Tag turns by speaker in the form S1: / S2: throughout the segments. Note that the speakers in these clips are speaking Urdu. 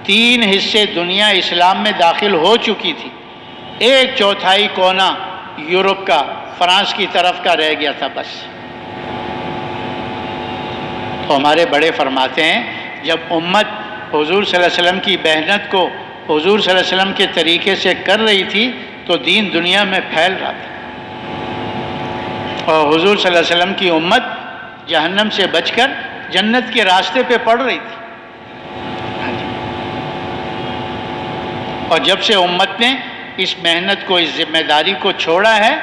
S1: 3 حصے دنیا اسلام میں داخل ہو چکی تھی، 1/4 کونا یورپ کا، فرانس کی طرف کا رہ گیا تھا بس۔ تو ہمارے بڑے فرماتے ہیں جب امت حضور صلی اللہ علیہ وسلم کی محنت کو حضور صلی اللہ علیہ وسلم کے طریقے سے کر رہی تھی تو دین دنیا میں پھیل رہا تھا، اور حضور صلی اللہ علیہ وسلم کی امت جہنم سے بچ کر جنت کے راستے پہ پڑ رہی تھی۔ اور جب سے امت نے اس محنت کو، اس ذمہ داری کو چھوڑا ہے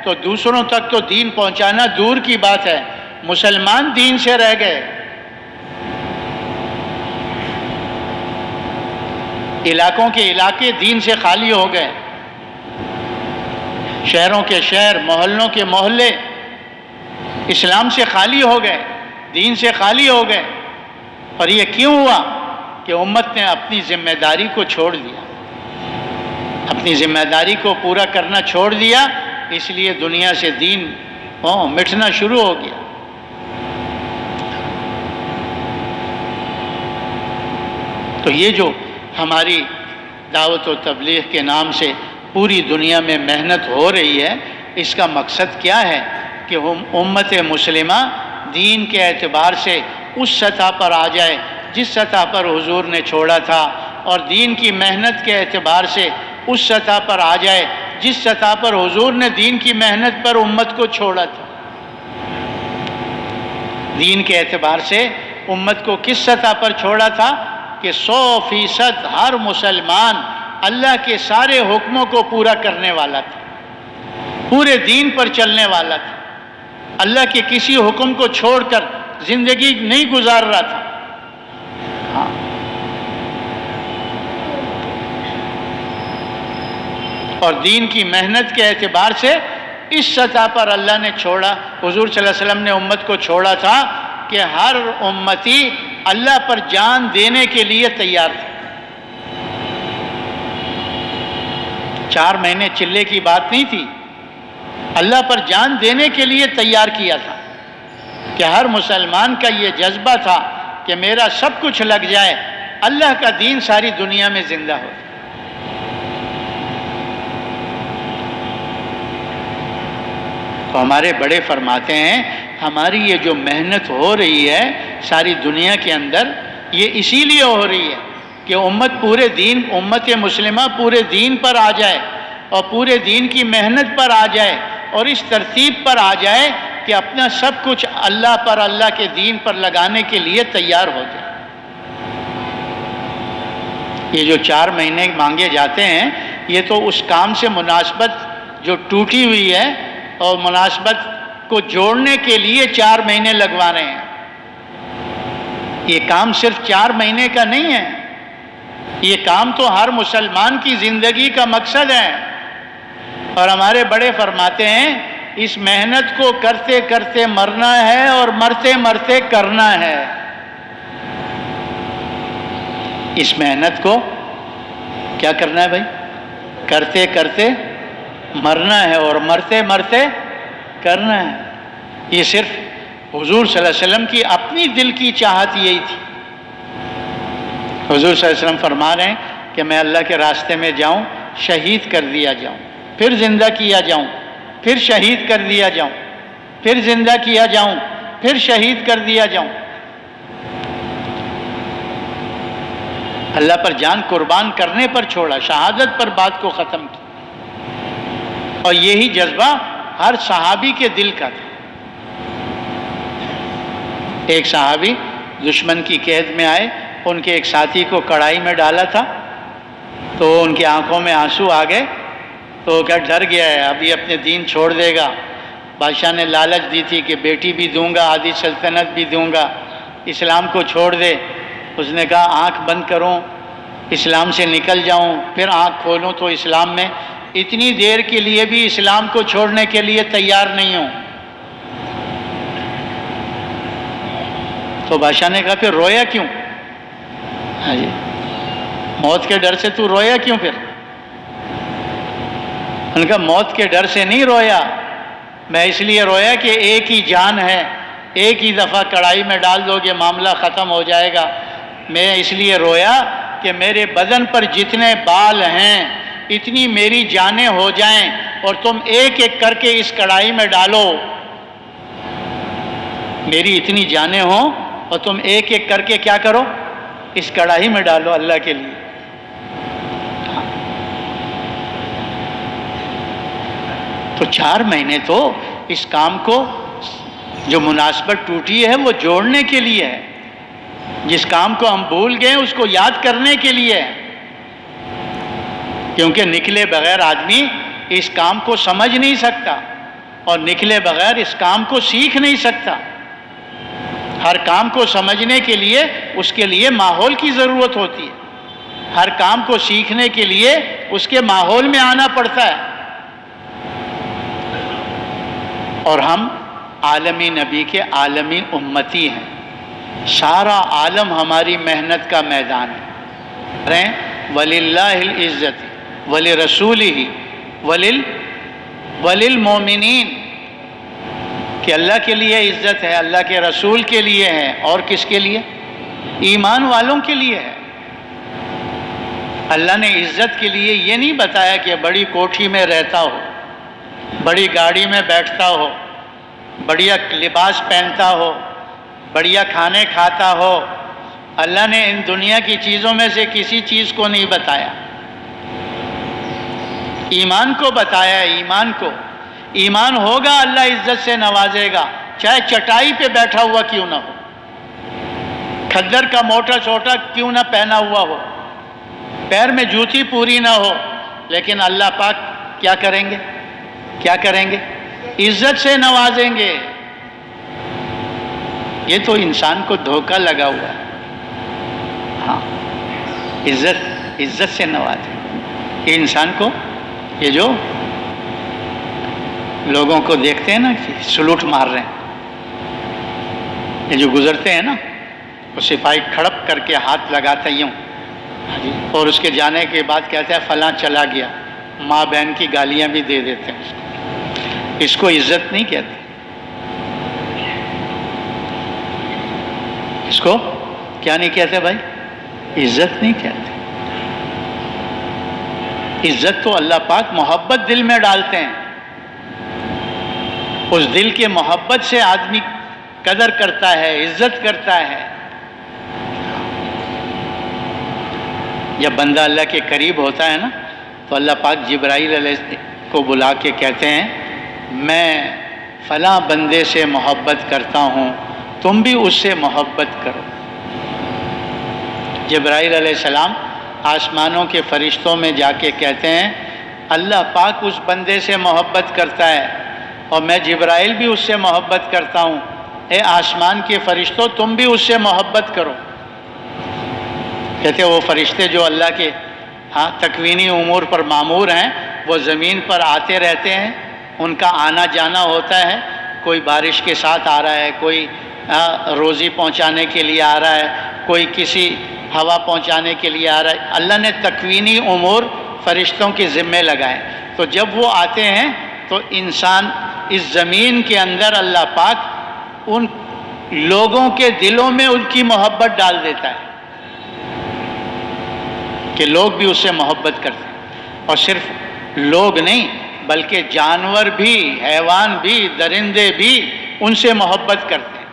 S1: تو دوسروں تک تو دین پہنچانا دور کی بات ہے، مسلمان دین سے رہ گئے، علاقوں کے علاقے دین سے خالی ہو گئے، شہروں کے شہر، محلوں کے محلے اسلام سے خالی ہو گئے، دین سے خالی ہو گئے۔ اور یہ کیوں ہوا؟ کہ امت نے اپنی ذمہ داری کو چھوڑ دیا، اپنی ذمہ داری کو پورا کرنا چھوڑ دیا، اس لیے دنیا سے دین مٹنا شروع ہو گیا۔ تو یہ جو ہماری دعوت و تبلیغ کے نام سے پوری دنیا میں محنت ہو رہی ہے، اس کا مقصد کیا ہے کہ امت مسلمہ دین کے اعتبار سے اس سطح پر آ جائے جس سطح پر حضور نے چھوڑا تھا، اور دین کی محنت کے اعتبار سے اس سطح پر آ جائے جس سطح پر حضور نے دین کی محنت پر امت کو چھوڑا تھا۔ دین کے اعتبار سے امت کو کس سطح پر چھوڑا تھا کہ 100% ہر مسلمان اللہ کے سارے حکموں کو پورا کرنے والا تھا، پورے دین پر چلنے والا تھا، اللہ کے کسی حکم کو چھوڑ کر زندگی نہیں گزار رہا تھا۔ اور دین کی محنت کے اعتبار سے اس سطح پر اللہ نے چھوڑا، حضور صلی اللہ علیہ وسلم نے امت کو چھوڑا تھا کہ ہر امتی اللہ پر جان دینے کے لیے تیار تھا۔ 4 مہینے چلے کی بات نہیں تھی، اللہ پر جان دینے کے لیے تیار کیا تھا کہ ہر مسلمان کا یہ جذبہ تھا کہ میرا سب کچھ لگ جائے، اللہ کا دین ساری دنیا میں زندہ ہو۔ تو ہمارے بڑے فرماتے ہیں ہماری یہ جو محنت ہو رہی ہے ساری دنیا کے اندر، یہ اسی لیے ہو رہی ہے کہ امت مسلمہ پورے دین پر آ جائے، اور پورے دین کی محنت پر آ جائے، اور اس ترتیب پر آ جائے کہ اپنا سب کچھ اللہ پر، اللہ کے دین پر لگانے کے لیے تیار ہو جائے۔ یہ جو 4 مہینے مانگے جاتے ہیں، یہ تو اس کام سے مناسبت جو ٹوٹی ہوئی ہے اور مناسبت کو جوڑنے کے لیے 4 مہینے لگوا رہے ہیں۔ یہ کام صرف 4 مہینے کا نہیں ہے، یہ کام تو ہر مسلمان کی زندگی کا مقصد ہے۔ اور ہمارے بڑے فرماتے ہیں اس محنت کو کرتے کرتے مرنا ہے اور مرتے مرتے کرنا ہے۔ اس محنت کو کیا کرنا ہے بھائی؟ کرتے کرتے مرنا ہے اور مرتے مرتے کرنا ہے۔ یہ صرف حضور صلی اللہ علیہ وسلم کی اپنی دل کی چاہت یہی تھی۔ حضور صلی اللہ علیہ وسلم فرما رہے ہیں کہ میں اللہ کے راستے میں جاؤں، شہید کر دیا جاؤں، پھر زندہ کیا جاؤں، پھر شہید کر دیا جاؤں، پھر زندہ کیا جاؤں، پھر شہید کر دیا جاؤں۔ اللہ پر جان قربان کرنے پر چھوڑا، شہادت پر بات کو ختم کیا۔ اور یہی جذبہ ہر صحابی کے دل کا تھا۔ ایک صحابی دشمن کی قید میں آئے، ان کے ایک ساتھی کو کڑائی میں ڈالا تھا، تو ان کی آنکھوں میں آنسو آ گئے، تو کیا ڈر گیا ہے اب یہ اپنے دین چھوڑ دے گا۔ بادشاہ نے لالچ دی تھی کہ بیٹی بھی دوں گا، آدھی سلطنت بھی دوں گا، اسلام کو چھوڑ دے۔ اس نے کہا آنکھ بند کروں، اسلام سے نکل جاؤں، پھر آنکھ کھولوں تو اسلام میں اتنی دیر کے لیے بھی اسلام کو چھوڑنے کے لیے تیار نہیں ہوں۔ تو بادشاہ نے کہا پھر رویا کیوں؟ ہاں جی، موت کے ڈر سے تو رویا کیوں پھر؟ ان کا موت کے ڈر سے نہیں رویا، میں اس لیے رویا کہ ایک ہی جان ہے، ایک ہی دفعہ کڑائی میں ڈال دو گے معاملہ ختم ہو جائے گا۔ میں اس لیے رویا کہ میرے بدن پر جتنے بال ہیں اتنی میری جانیں ہو جائیں اور تم ایک ایک کر کے اس کڑھائی میں ڈالو، میری اتنی جانیں ہوں اور تم ایک ایک کر کے کیا کرو، اس کڑھائی میں ڈالو اللہ کے لیے۔ تو 4 مہینے تو اس کام کو جو مناسبت ٹوٹی ہے وہ جوڑنے کے لیے ہے، جس کام کو ہم بھول گئے اس کو یاد کرنے کے لیے ہے، کیونکہ نکلے بغیر آدمی اس کام کو سمجھ نہیں سکتا اور نکلے بغیر اس کام کو سیکھ نہیں سکتا۔ ہر کام کو سمجھنے کے لیے اس کے لیے ماحول کی ضرورت ہوتی ہے، ہر کام کو سیکھنے کے لیے اس کے ماحول میں آنا پڑتا ہے، اور ہم عالمی نبی کے عالمی امتی ہیں، سارا عالم ہماری محنت کا میدان ہے۔ وَلِلَّهِ الْعِزَّةِ وَلِرَسُولِهِ وَلِلْمُؤْمِنِينَ، کہ اللہ کے لیے عزت ہے، اللہ کے رسول کے لیے ہے، اور کس کے لیے؟ ایمان والوں کے لیے ہے۔ اللہ نے عزت کے لیے یہ نہیں بتایا کہ بڑی کوٹھی میں رہتا ہو، بڑی گاڑی میں بیٹھتا ہو، بڑھیا لباس پہنتا ہو، بڑھیا کھانے کھاتا ہو۔ اللہ نے ان دنیا کی چیزوں میں سے کسی چیز کو نہیں بتایا، ایمان کو بتایا۔ ایمان کو، ایمان ہوگا اللہ عزت سے نوازے گا، چاہے چٹائی پہ بیٹھا ہوا کیوں نہ ہو، کھدر کا موٹا چھوٹا کیوں نہ پہنا ہوا ہو، پیر میں جوتی پوری نہ ہو، لیکن اللہ پاک کیا کریں گے؟ کیا کریں گے؟ عزت سے نوازیں گے۔ یہ تو انسان کو دھوکہ لگا ہوا ہے۔ ہاں، عزت سے نوازیں یہ انسان کو۔ یہ جو لوگوں کو دیکھتے ہیں نا کہ سلوٹ مار رہے ہیں، یہ جو گزرتے ہیں نا، وہ سپاہی کھڑپ کر کے ہاتھ لگاتا یوں، اور اس کے جانے کے بعد کہتا ہے فلاں چلا گیا، ماں بہن کی گالیاں بھی دے دیتے ہیں۔ اس کو عزت نہیں کہتے، اس کو کیا نہیں کہتے بھائی؟ عزت نہیں کہتے۔ عزت تو اللہ پاک محبت دل میں ڈالتے ہیں، اس دل کے محبت سے آدمی قدر کرتا ہے، عزت کرتا ہے۔ جب بندہ اللہ کے قریب ہوتا ہے نا تو اللہ پاک جبرائیل علیہ کو بلا کے کہتے ہیں میں فلاں بندے سے محبت کرتا ہوں، تم بھی اس سے محبت کرو۔ جبرائیل علیہ السلام آسمانوں کے فرشتوں میں جا کے کہتے ہیں اللہ پاک اس بندے سے محبت کرتا ہے اور میں جبرائیل بھی اس سے محبت کرتا ہوں، اے آسمان کے فرشتوں تم بھی اس سے محبت کرو۔ کہتے ہیں وہ فرشتے جو اللہ کے تکوینی امور پر مامور ہیں، وہ زمین پر آتے رہتے ہیں، ان کا آنا جانا ہوتا ہے، کوئی بارش کے ساتھ آ رہا ہے، کوئی روزی پہنچانے کے لیے آ رہا ہے، کوئی کسی ہوا پہنچانے کے لیے آ رہا ہے۔ اللہ نے تکوینی امور فرشتوں کے ذمے لگائے، تو جب وہ آتے ہیں تو انسان اس زمین کے اندر اللہ پاک ان لوگوں کے دلوں میں ان کی محبت ڈال دیتا ہے کہ لوگ بھی اس سے محبت کرتے ہیں، اور صرف لوگ نہیں بلکہ جانور بھی، حیوان بھی، درندے بھی ان سے محبت کرتے ہیں،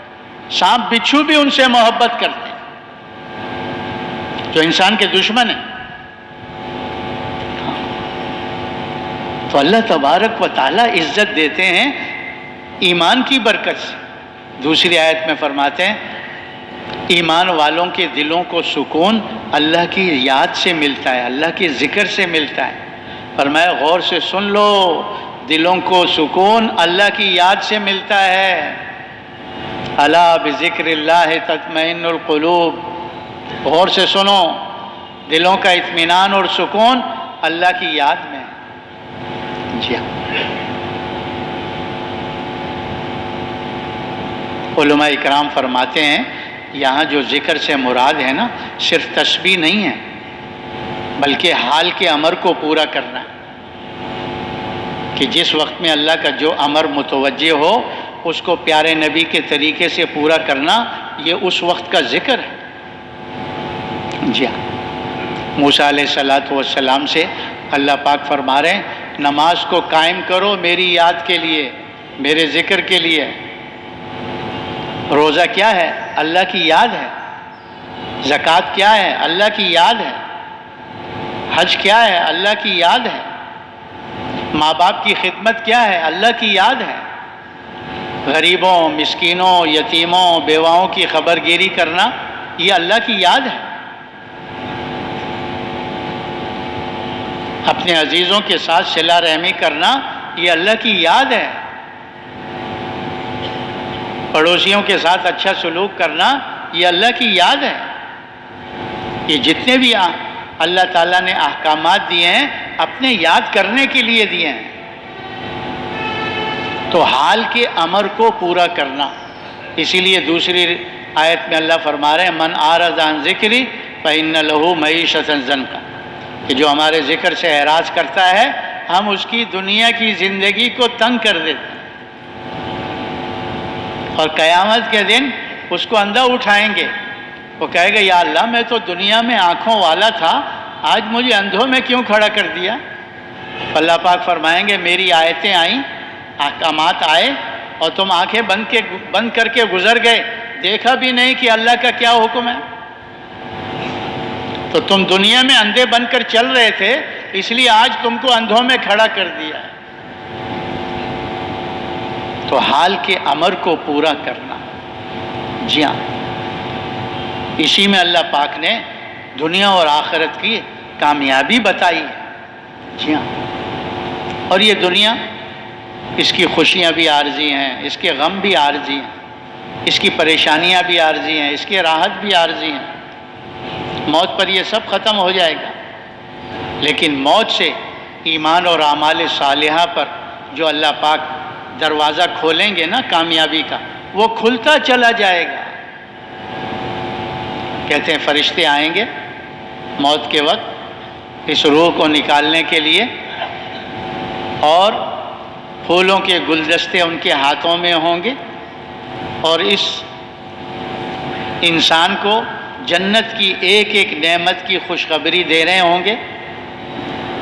S1: سانپ بچھو بھی ان سے محبت کرتے ہیں جو انسان کے دشمن ہیں۔ تو اللہ تبارک و تعالیٰ عزت دیتے ہیں ایمان کی برکت سے۔ دوسری آیت میں فرماتے ہیں ایمان والوں کے دلوں کو سکون اللہ کی یاد سے ملتا ہے، اللہ کے ذکر سے ملتا ہے۔ فرمایا غور سے سن لو، دلوں کو سکون اللہ کی یاد سے ملتا ہے۔ الا بذکر اللہ تطمئن القلوب، غور سے سنو، دلوں کا اطمینان اور سکون اللہ کی یاد میں ہے۔ جی ہاں، علماء اکرام فرماتے ہیں یہاں جو ذکر سے مراد ہے نا صرف تسبیح نہیں ہے بلکہ حال کے امر کو پورا کرنا ہے، کہ جس وقت میں اللہ کا جو امر متوجہ ہو اس کو پیارے نبی کے طریقے سے پورا کرنا، یہ اس وقت کا ذکر ہے۔ جی ہاں، موسیٰ علیہ الصلوۃ والسلام سے اللہ پاک فرما رہے ہیں نماز کو قائم کرو میری یاد کے لیے، میرے ذکر کے لیے۔ روزہ کیا ہے؟ اللہ کی یاد ہے۔ زکوٰۃ کیا ہے؟ اللہ کی یاد ہے۔ حج کیا ہے؟ اللہ کی یاد ہے۔ ماں باپ کی خدمت کیا ہے؟ اللہ کی یاد ہے۔ غریبوں، مسکینوں، یتیموں، بیواؤں کی خبر گیری کرنا یہ اللہ کی یاد ہے۔ اپنے عزیزوں کے ساتھ صلہ رحمی کرنا یہ اللہ کی یاد ہے۔ پڑوسیوں کے ساتھ اچھا سلوک کرنا یہ اللہ کی یاد ہے۔ یہ جتنے بھی اللہ تعالیٰ نے احکامات دیے ہیں اپنے یاد کرنے کے لیے دیے ہیں۔ تو حال کے امر کو پورا کرنا، اسی لیے دوسری آیت میں اللہ فرما رہے ہیں من اعرض عن ذکری فإن له معیشۃ ضنکا، کہ جو ہمارے ذکر سے اعراض کرتا ہے ہم اس کی دنیا کی زندگی کو تنگ کر دیتے ہیں، اور قیامت کے دن اس کو اندھا اٹھائیں گے۔ وہ کہے گا یا اللہ میں تو دنیا میں آنکھوں والا تھا، آج مجھے اندھوں میں کیوں کھڑا کر دیا؟ اللہ پاک فرمائیں گے میری آیتیں آئیں، احکامات آئے اور تم آنکھیں بند کر کے گزر گئے، دیکھا بھی نہیں کہ اللہ کا کیا حکم ہے۔ تو تم دنیا میں اندھے بن کر چل رہے تھے، اس لیے آج تم کو اندھوں میں کھڑا کر دیا ہے۔ تو حال کے امر کو پورا کرنا، جی ہاں، اسی میں اللہ پاک نے دنیا اور آخرت کی کامیابی بتائی ہے۔ جی ہاں، اور یہ دنیا اس کی خوشیاں بھی عارضی ہیں، اس کے غم بھی عارضی ہیں، اس کی پریشانیاں بھی عارضی ہیں، اس کی راحت بھی عارضی ہیں۔ موت پر یہ سب ختم ہو جائے گا، لیکن موت سے ایمان اور اعمال صالحہ پر جو اللہ پاک دروازہ کھولیں گے نا کامیابی کا، وہ کھلتا چلا جائے گا۔ کہتے ہیں فرشتے آئیں گے موت کے وقت اس روح کو نکالنے کے لیے، اور پھولوں کے گلدستے ان کے ہاتھوں میں ہوں گے، اور اس انسان کو جنت کی ایک ایک نعمت کی خوشخبری دے رہے ہوں گے،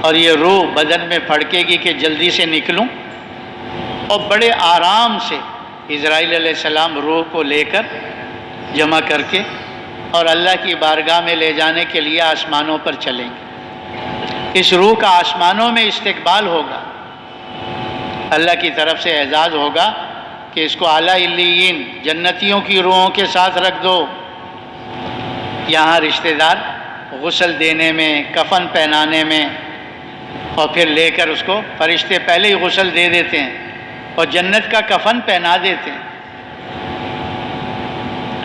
S1: اور یہ روح بدن میں پھڑکے گی کہ جلدی سے نکلوں، اور بڑے آرام سے اسرائیل علیہ السلام روح کو لے کر جمع کر کے اور اللہ کی بارگاہ میں لے جانے کے لیے آسمانوں پر چلیں گے۔ اس روح کا آسمانوں میں استقبال ہوگا، اللہ کی طرف سے اعزاز ہوگا کہ اس کو اعلیٰ علیین جنتیوں کی روحوں کے ساتھ رکھ دو۔ یہاں رشتہ دار غسل دینے میں، کفن پہنانے میں، اور پھر لے کر اس کو فرشتے پہلے ہی غسل دے دیتے ہیں اور جنت کا کفن پہنا دیتے ہیں،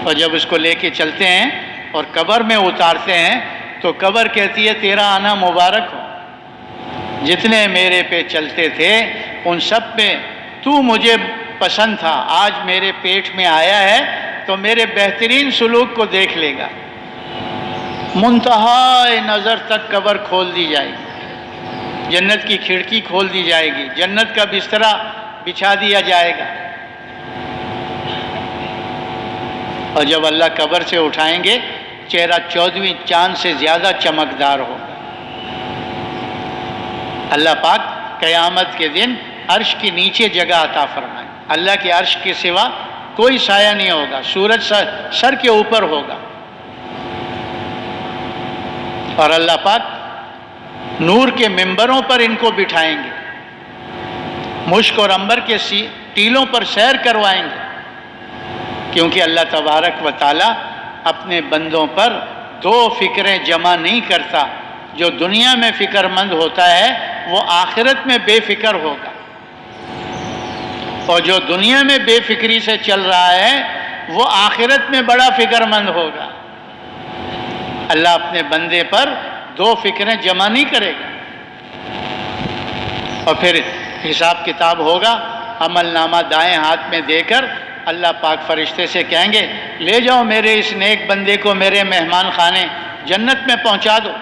S1: اور جب اس کو لے کے چلتے ہیں اور قبر میں اتارتے ہیں تو قبر کہتی ہے تیرا آنا مبارک ہو، جتنے میرے پہ چلتے تھے ان سب پہ تو مجھے پسند تھا، آج میرے پیٹ میں آیا ہے تو میرے بہترین سلوک کو دیکھ لے گا۔ منتہائے نظر تک قبر کھول دی جائے گی، جنت کی کھڑکی کھول دی جائے گی، جنت کا بسترا بچھا دیا جائے گا، اور جب اللہ قبر سے اٹھائیں گے چہرہ 14ویں چاند سے زیادہ چمکدار ہوگا۔ اللہ پاک قیامت کے دن عرش کے نیچے جگہ عطا فرمائے، اللہ کے عرش کے سوا کوئی سایہ نہیں ہوگا، سورج سر کے اوپر ہوگا، اور اللہ پاک نور کے ممبروں پر ان کو بٹھائیں گے، مشک اور عنبر کے ٹیلوں پر سیر کروائیں گے، کیونکہ اللہ تبارک و تعالی اپنے بندوں پر دو فکریں جمع نہیں کرتا، جو دنیا میں فکر مند ہوتا ہے وہ آخرت میں بے فکر ہوگا، اور جو دنیا میں بے فکری سے چل رہا ہے وہ آخرت میں بڑا فکر مند ہوگا۔ اللہ اپنے بندے پر دو فکریں جمع نہیں کرے گا، اور پھر حساب کتاب ہوگا، عمل نامہ دائیں ہاتھ میں دے کر اللہ پاک فرشتے سے کہیں گے لے جاؤ میرے اس نیک بندے کو میرے مہمان خانے جنت میں پہنچا دو۔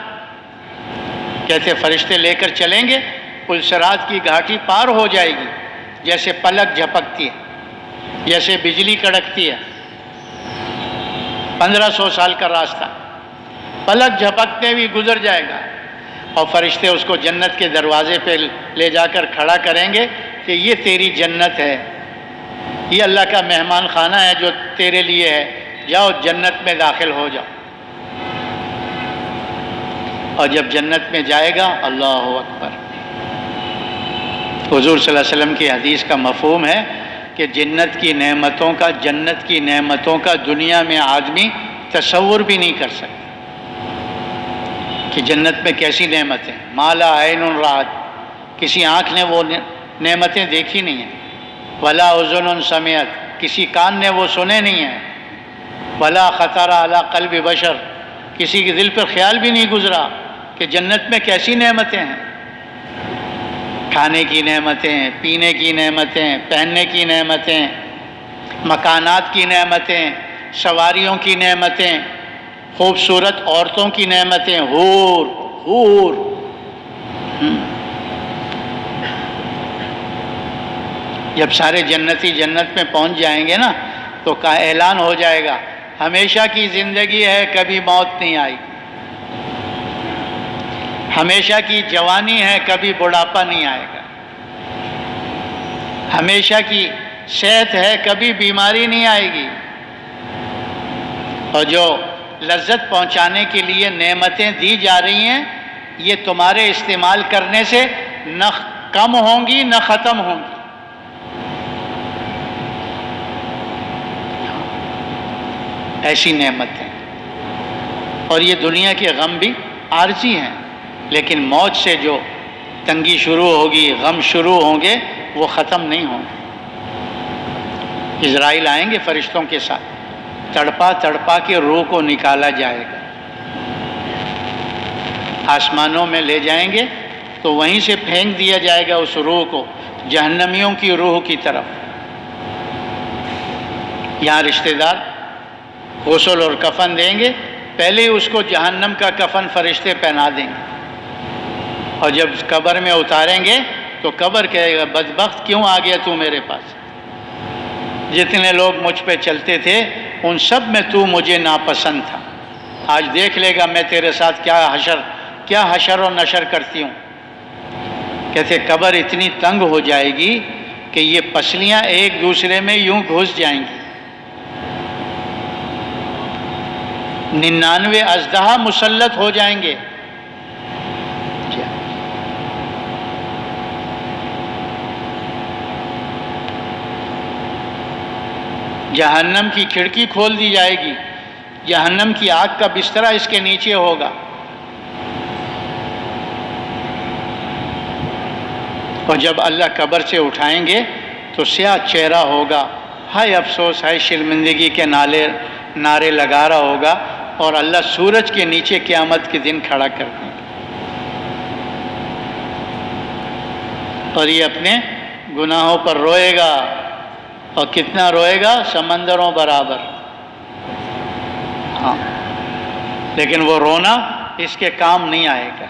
S1: کہتے فرشتے لے کر چلیں گے، پلسرات کی گھاٹی پار ہو جائے گی، جیسے پلک جھپکتی ہے، جیسے بجلی کڑکتی ہے، 1500 سال کا راستہ، پلک جھپکتے بھی گزر جائے گا، اور فرشتے اس کو جنت کے دروازے پہ لے جا کر کھڑا کریں گے کہ یہ تیری جنت ہے، یہ اللہ کا مہمان خانہ ہے جو تیرے لیے ہے، جاؤ جنت میں داخل ہو جاؤ۔ اور جب جنت میں جائے گا، اللہ اکبر، حضور صلی اللہ علیہ وسلم کی حدیث کا مفہوم ہے کہ جنت کی نعمتوں کا دنیا میں آدمی تصور بھی نہیں کر سکتا کہ جنت میں کیسی نعمتیں، ما لا عین رأت، کسی آنکھ نے وہ نعمتیں دیکھی نہیں ہیں، ولا اذن سمعت، کسی کان نے وہ سنے نہیں ہیں، ولا خطر علی قلب بشر، کسی کے دل پر خیال بھی نہیں گزرا کہ جنت میں کیسی نعمتیں ہیں، کھانے کی نعمتیں، پینے کی نعمتیں، پہننے کی نعمتیں، مکانات کی نعمتیں، سواریوں کی نعمتیں، خوبصورت عورتوں کی نعمتیں، حور۔ جب سارے جنتی جنت میں پہنچ جائیں گے نا تو کا اعلان ہو جائے گا، ہمیشہ کی زندگی ہے، کبھی موت نہیں آئی، ہمیشہ کی جوانی ہے، کبھی بڑھاپا نہیں آئے گا، ہمیشہ کی صحت ہے، کبھی بیماری نہیں آئے گی، اور جو لذت پہنچانے کے لیے نعمتیں دی جا رہی ہیں یہ تمہارے استعمال کرنے سے نہ کم ہوں گی نہ ختم ہوں گی۔ ایسی نعمتیں، اور یہ دنیا کے غم بھی عارضی ہیں، لیکن موت سے جو تنگی شروع ہوگی، غم شروع ہوں گے، وہ ختم نہیں ہوں گے۔ اسرائیل آئیں گے فرشتوں کے ساتھ، تڑپا تڑپا کے روح کو نکالا جائے گا، آسمانوں میں لے جائیں گے تو وہیں سے پھینک دیا جائے گا اس روح کو جہنمیوں کی روح کی طرف۔ یہاں رشتہ دار غسل اور کفن دیں گے، پہلے ہی اس کو جہنم کا کفن فرشتے پہنا دیں گے، اور جب قبر میں اتاریں گے تو قبر کہے گا بدبخت کیوں آ گیا تو میرے پاس، جتنے لوگ مجھ پہ چلتے تھے ان سب میں تو مجھے ناپسند تھا، آج دیکھ لے گا میں تیرے ساتھ کیا حشر و نشر کرتی ہوں۔ کہتے قبر اتنی تنگ ہو جائے گی کہ یہ پسلیاں ایک دوسرے میں یوں گھس جائیں گی، 99 اژدہا مسلط ہو جائیں گے۔ جہنم کی کھڑکی کھول دی جائے گی، جہنم کی آگ کا بسترا اس کے نیچے ہوگا، اور جب اللہ قبر سے اٹھائیں گے تو سیاہ چہرہ ہوگا، ہائے افسوس، ہائے شرمندگی کے نعرے لگا رہا ہوگا، اور اللہ سورج کے نیچے قیامت کے دن کھڑا کر دیں گے، اور یہ اپنے گناہوں پر روئے گا، اور کتنا روئے گا، سمندروں برابر۔ ہاں، لیکن وہ رونا اس کے کام نہیں آئے گا۔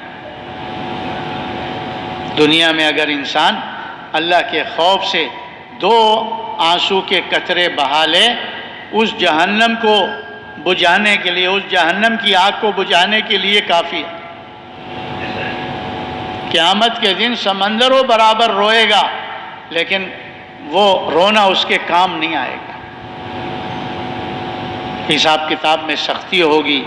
S1: دنیا میں اگر انسان اللہ کے خوف سے 2 آنسو کے قطرے بہا لے، اس جہنم کو بجھانے کے لیے، اس جہنم کی آگ کو بجھانے کے لیے کافی ہے۔ قیامت کے دن سمندروں برابر روئے گا، لیکن وہ رونا اس کے کام نہیں آئے گا۔ حساب کتاب میں سختی ہوگی،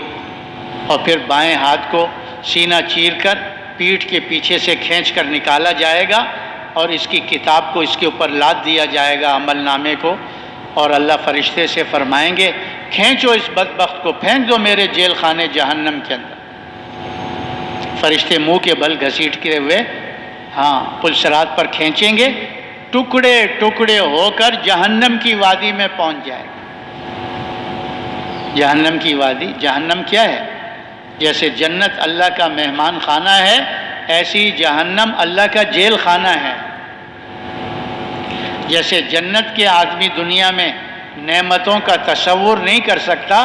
S1: اور پھر بائیں ہاتھ کو سینہ چیر کر پیٹھ کے پیچھے سے کھینچ کر نکالا جائے گا، اور اس کی کتاب کو اس کے اوپر لاد دیا جائے گا، عمل نامے کو، اور اللہ فرشتے سے فرمائیں گے کھینچو اس بدبخت کو، پھینک دو میرے جیل خانے جہنم کے اندر۔ فرشتے منہ کے بل گھسیٹتے ہوئے پلسرات پر کھینچیں گے، ٹکڑے ٹکڑے ہو کر جہنم کی وادی میں پہنچ جائے گا۔ جہنم کی وادی، جہنم کیا ہے؟ جیسے جنت اللہ کا مہمان خانہ ہے، ایسی جہنم اللہ کا جیل خانہ ہے۔ جیسے جنت کے آدمی دنیا میں نعمتوں کا تصور نہیں کر سکتا،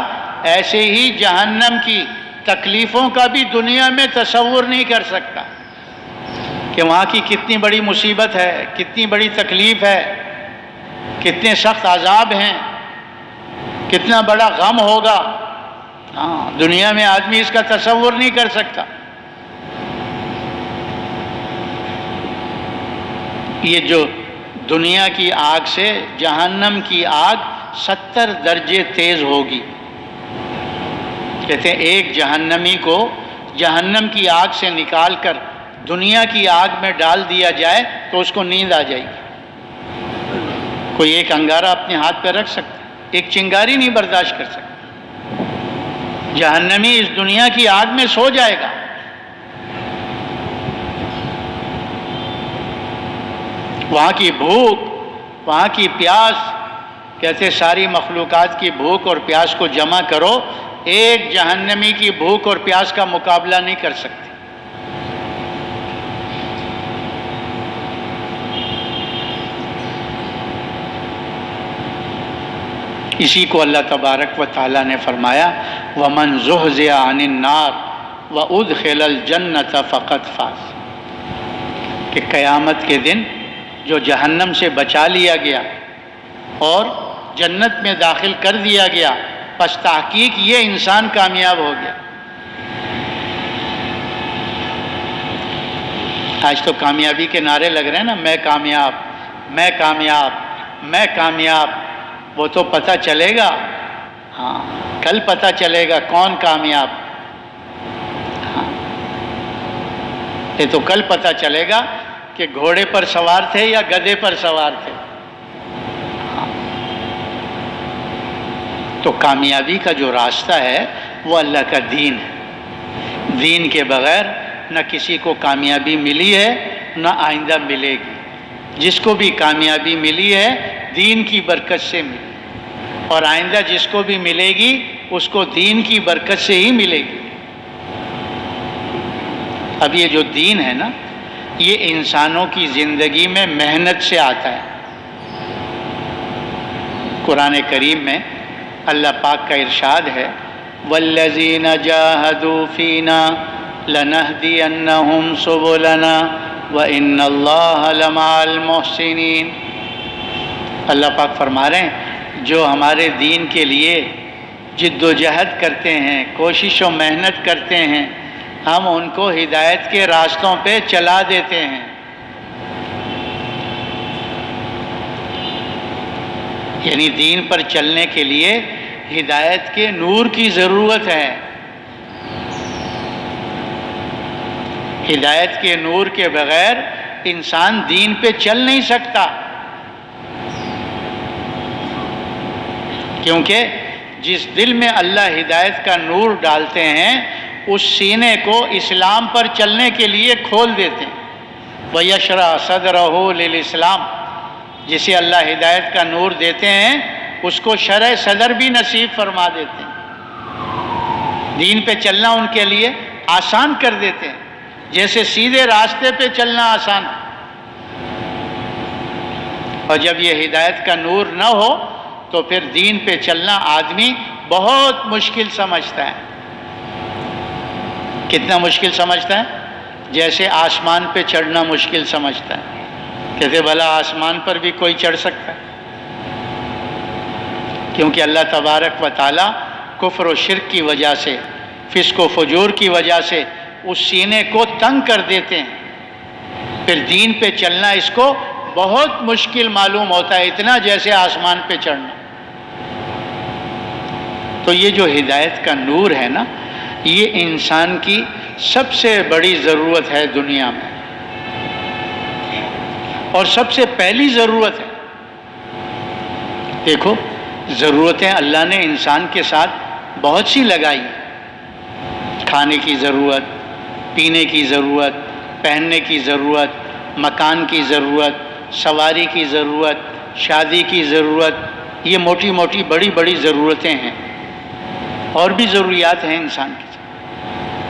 S1: ایسے ہی جہنم کی تکلیفوں کا بھی دنیا میں تصور نہیں کر سکتا کہ وہاں کی کتنی بڑی مصیبت ہے، کتنی بڑی تکلیف ہے، کتنے سخت عذاب ہیں، کتنا بڑا غم ہوگا۔ ہاں، دنیا میں آدمی اس کا تصور نہیں کر سکتا. یہ جو دنیا کی آگ سے جہنم کی آگ 70 درجے تیز ہوگی. کہتے ہیں ایک جہنمی کو جہنم کی آگ سے نکال کر دنیا کی آگ میں ڈال دیا جائے تو اس کو نیند آ جائے گی. کوئی ایک انگارہ اپنے ہاتھ پہ رکھ سکتا ہے؟ ایک چنگاری نہیں برداشت کر سکتا. جہنمی اس دنیا کی آگ میں سو جائے گا. وہاں کی بھوک، وہاں کی پیاس، کہتے ساری مخلوقات کی بھوک اور پیاس کو جمع کرو، ایک جہنمی کی بھوک اور پیاس کا مقابلہ نہیں کر سکتے. اسی کو اللہ تبارک و تعالیٰ نے فرمایا وَمَنْ زُحْزِحَ عَنِ النَّارِ وَأُدْخِلَ الْجَنَّةَ فَقَدْ فَازَ، کہ قیامت کے دن جو جہنم سے بچا لیا گیا اور جنت میں داخل کر دیا گیا، پس تحقیق یہ انسان کامیاب ہو گیا. آج تو کامیابی کے نعرے لگ رہے ہیں نا، میں کامیاب، میں کامیاب، میں کامیاب. وہ تو پتہ چلے گا، ہاں کل پتہ چلے گا کون کامیاب. ہاں یہ تو کل پتہ چلے گا کہ گھوڑے پر سوار تھے یا گدھے پر سوار تھے. ہاں. تو کامیابی کا جو راستہ ہے وہ اللہ کا دین ہے. دین کے بغیر نہ کسی کو کامیابی ملی ہے نہ آئندہ ملے گی. جس کو بھی کامیابی ملی ہے دین کی برکت سے ملی، اور آئندہ جس کو بھی ملے گی اس کو دین کی برکت سے ہی ملے گی. اب یہ جو دین ہے نا، یہ انسانوں کی زندگی میں محنت سے آتا ہے. قرآن کریم میں اللہ پاک کا ارشاد ہے وَالَّذِينَ جَاهَدُوا فِينَا لَنَهْدِيَنَّهُمْ سُبُلَنَا وَإِنَّ اللَّهَ لَمَعَ الْمُحْسِنِينَ. اللہ پاک فرما رہے ہیں جو ہمارے دین کے لیے جد و جہد کرتے ہیں، کوشش و محنت کرتے ہیں، ہم ان کو ہدایت کے راستوں پہ چلا دیتے ہیں. یعنی دین پر چلنے کے لیے ہدایت کے نور کی ضرورت ہے. ہدایت کے نور کے بغیر انسان دین پہ چل نہیں سکتا، کیونکہ جس دل میں اللہ ہدایت کا نور ڈالتے ہیں اس سینے کو اسلام پر چلنے کے لیے کھول دیتے ہیں. وَيَشْرَحْ صَدْرَهُ لِلْإِسْلَامِ، جسے اللہ ہدایت کا نور دیتے ہیں اس کو شرح صدر بھی نصیب فرما دیتے ہیں. دین پہ چلنا ان کے لیے آسان کر دیتے ہیں، جیسے سیدھے راستے پہ چلنا آسان ہے. اور جب یہ ہدایت کا نور نہ ہو تو پھر دین پہ چلنا آدمی بہت مشکل سمجھتا ہے. کتنا مشکل سمجھتا ہے؟ جیسے آسمان پہ چڑھنا مشکل سمجھتا ہے. کہتے بھلا آسمان پر بھی کوئی چڑھ سکتا ہے؟ کیونکہ اللہ تبارک و تعالیٰ کفر و شرک کی وجہ سے، فسق و فجور کی وجہ سے اس سینے کو تنگ کر دیتے ہیں. پھر دین پہ چلنا اس کو بہت مشکل معلوم ہوتا ہے، اتنا جیسے آسمان پہ چڑھنا. تو یہ جو ہدایت کا نور ہے نا، یہ انسان کی سب سے بڑی ضرورت ہے دنیا میں، اور سب سے پہلی ضرورت ہے. دیکھو ضرورتیں اللہ نے انسان کے ساتھ بہت سی لگائی. کھانے کی ضرورت، پینے کی ضرورت، پہننے کی ضرورت، مکان کی ضرورت، سواری کی ضرورت، شادی کی ضرورت. یہ موٹی موٹی بڑی بڑی ضرورتیں ہیں، اور بھی ضروریات ہیں انسان کی.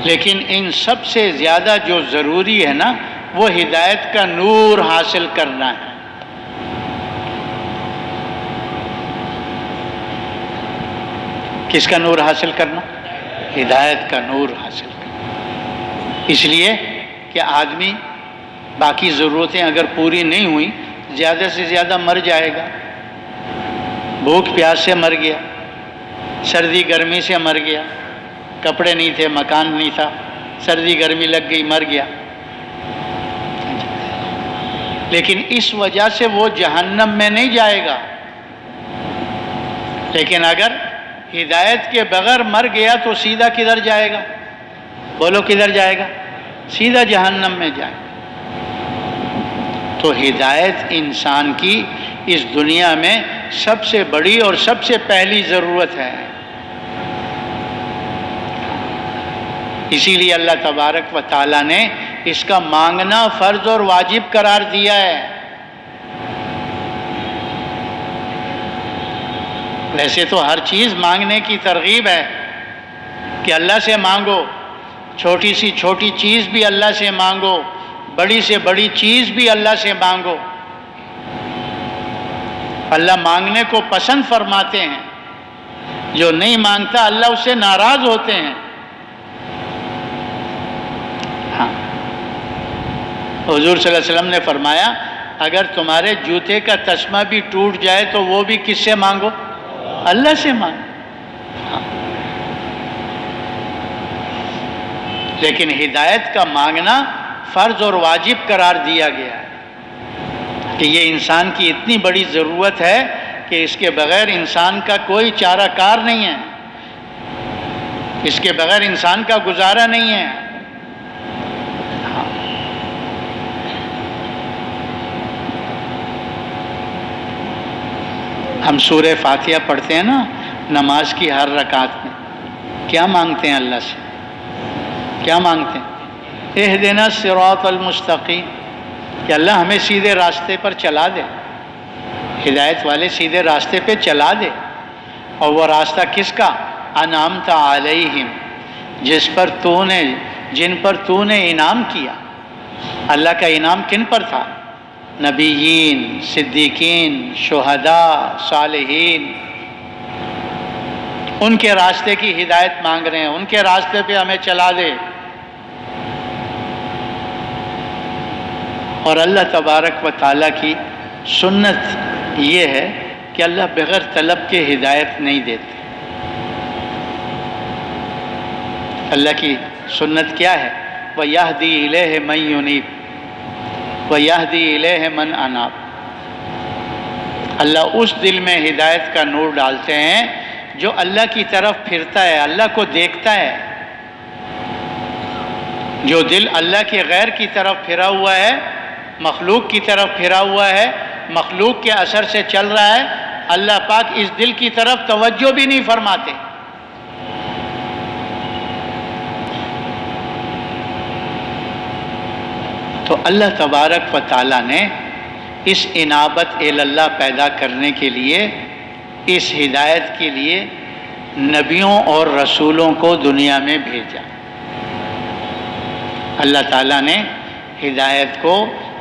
S1: لیکن ان سب سے زیادہ جو ضروری ہے نا، وہ ہدایت کا نور حاصل کرنا ہے. کس کا نور حاصل کرنا؟ ہدایت کا نور حاصل کرنا. اس لیے کہ آدمی باقی ضرورتیں اگر پوری نہیں ہوئی زیادہ سے زیادہ مر جائے گا. بھوک پیاس سے مر گیا، سردی گرمی سے مر گیا، کپڑے نہیں تھے، مکان نہیں تھا، سردی گرمی لگ گئی، مر گیا، لیکن اس وجہ سے وہ جہنم میں نہیں جائے گا۔ لیکن اگر ہدایت کے بغیر مر گیا تو سیدھا کدھر جائے گا؟ بولو کدھر جائے گا؟ سیدھا جہنم میں جائے گا۔ تو ہدایت انسان کی اس دنیا میں سب سے بڑی اور سب سے پہلی ضرورت ہے۔ اسی لیے اللہ تبارک و تعالیٰ نے اس کا مانگنا فرض اور واجب قرار دیا ہے۔ ویسے تو ہر چیز مانگنے کی ترغیب ہے کہ اللہ سے مانگو، چھوٹی سی چھوٹی چیز بھی اللہ سے مانگو، بڑی سے بڑی چیز بھی اللہ سے مانگو۔ اللہ مانگنے کو پسند فرماتے ہیں، جو نہیں مانگتا اللہ اس سے ناراض ہوتے ہیں۔ ہاں، حضور صلی اللہ علیہ وسلم نے فرمایا اگر تمہارے جوتے کا تسمہ بھی ٹوٹ جائے تو وہ بھی کس سے مانگو؟ اللہ سے مانگو۔ ہاں، لیکن ہدایت کا مانگنا فرض اور واجب قرار دیا گیا ہے کہ یہ انسان کی اتنی بڑی ضرورت ہے کہ اس کے بغیر انسان کا کوئی چارہ کار نہیں ہے، اس کے بغیر انسان کا گزارا نہیں ہے۔ ہم سورہ فاتحہ پڑھتے ہیں نا نماز کی ہر رکعت میں، کیا مانگتے ہیں اللہ سے؟ کیا مانگتے ہیں؟ اہدنا الصراط المستقیم، کہ اللہ ہمیں سیدھے راستے پر چلا دے، ہدایت والے سیدھے راستے پہ چلا دے۔ اور وہ راستہ کس کا؟ انعمت علیہم، جن پر تو نے انعام کیا۔ اللہ کا انعام کن پر تھا؟ نبیین، صدیقین، شہداء، صالحین۔ ان کے راستے کی ہدایت مانگ رہے ہیں، ان کے راستے پہ ہمیں چلا دے۔ اور اللہ تبارک و تعالیٰ کی سنت یہ ہے کہ اللہ بغیر طلب کے ہدایت نہیں دیتے۔ اللہ کی سنت کیا ہے؟ وَيَهْدِي إِلَيْهِ مَن يُنِيبُ وَيَهْدِي إِلَيْهِ مَن أَنَابَ۔ اللہ اس دل میں ہدایت کا نور ڈالتے ہیں جو اللہ کی طرف پھرتا ہے، اللہ کو دیکھتا ہے۔ جو دل اللہ کے غیر کی طرف پھرا ہوا ہے، مخلوق کی طرف پھرا ہوا ہے، مخلوق کے اثر سے چل رہا ہے، اللہ پاک اس دل کی طرف توجہ بھی نہیں فرماتے۔ تو اللہ تبارک و تعالیٰ نے اس انابت اللہ پیدا کرنے کے لیے، اس ہدایت کے لیے نبیوں اور رسولوں کو دنیا میں بھیجا۔ اللہ تعالیٰ نے ہدایت کو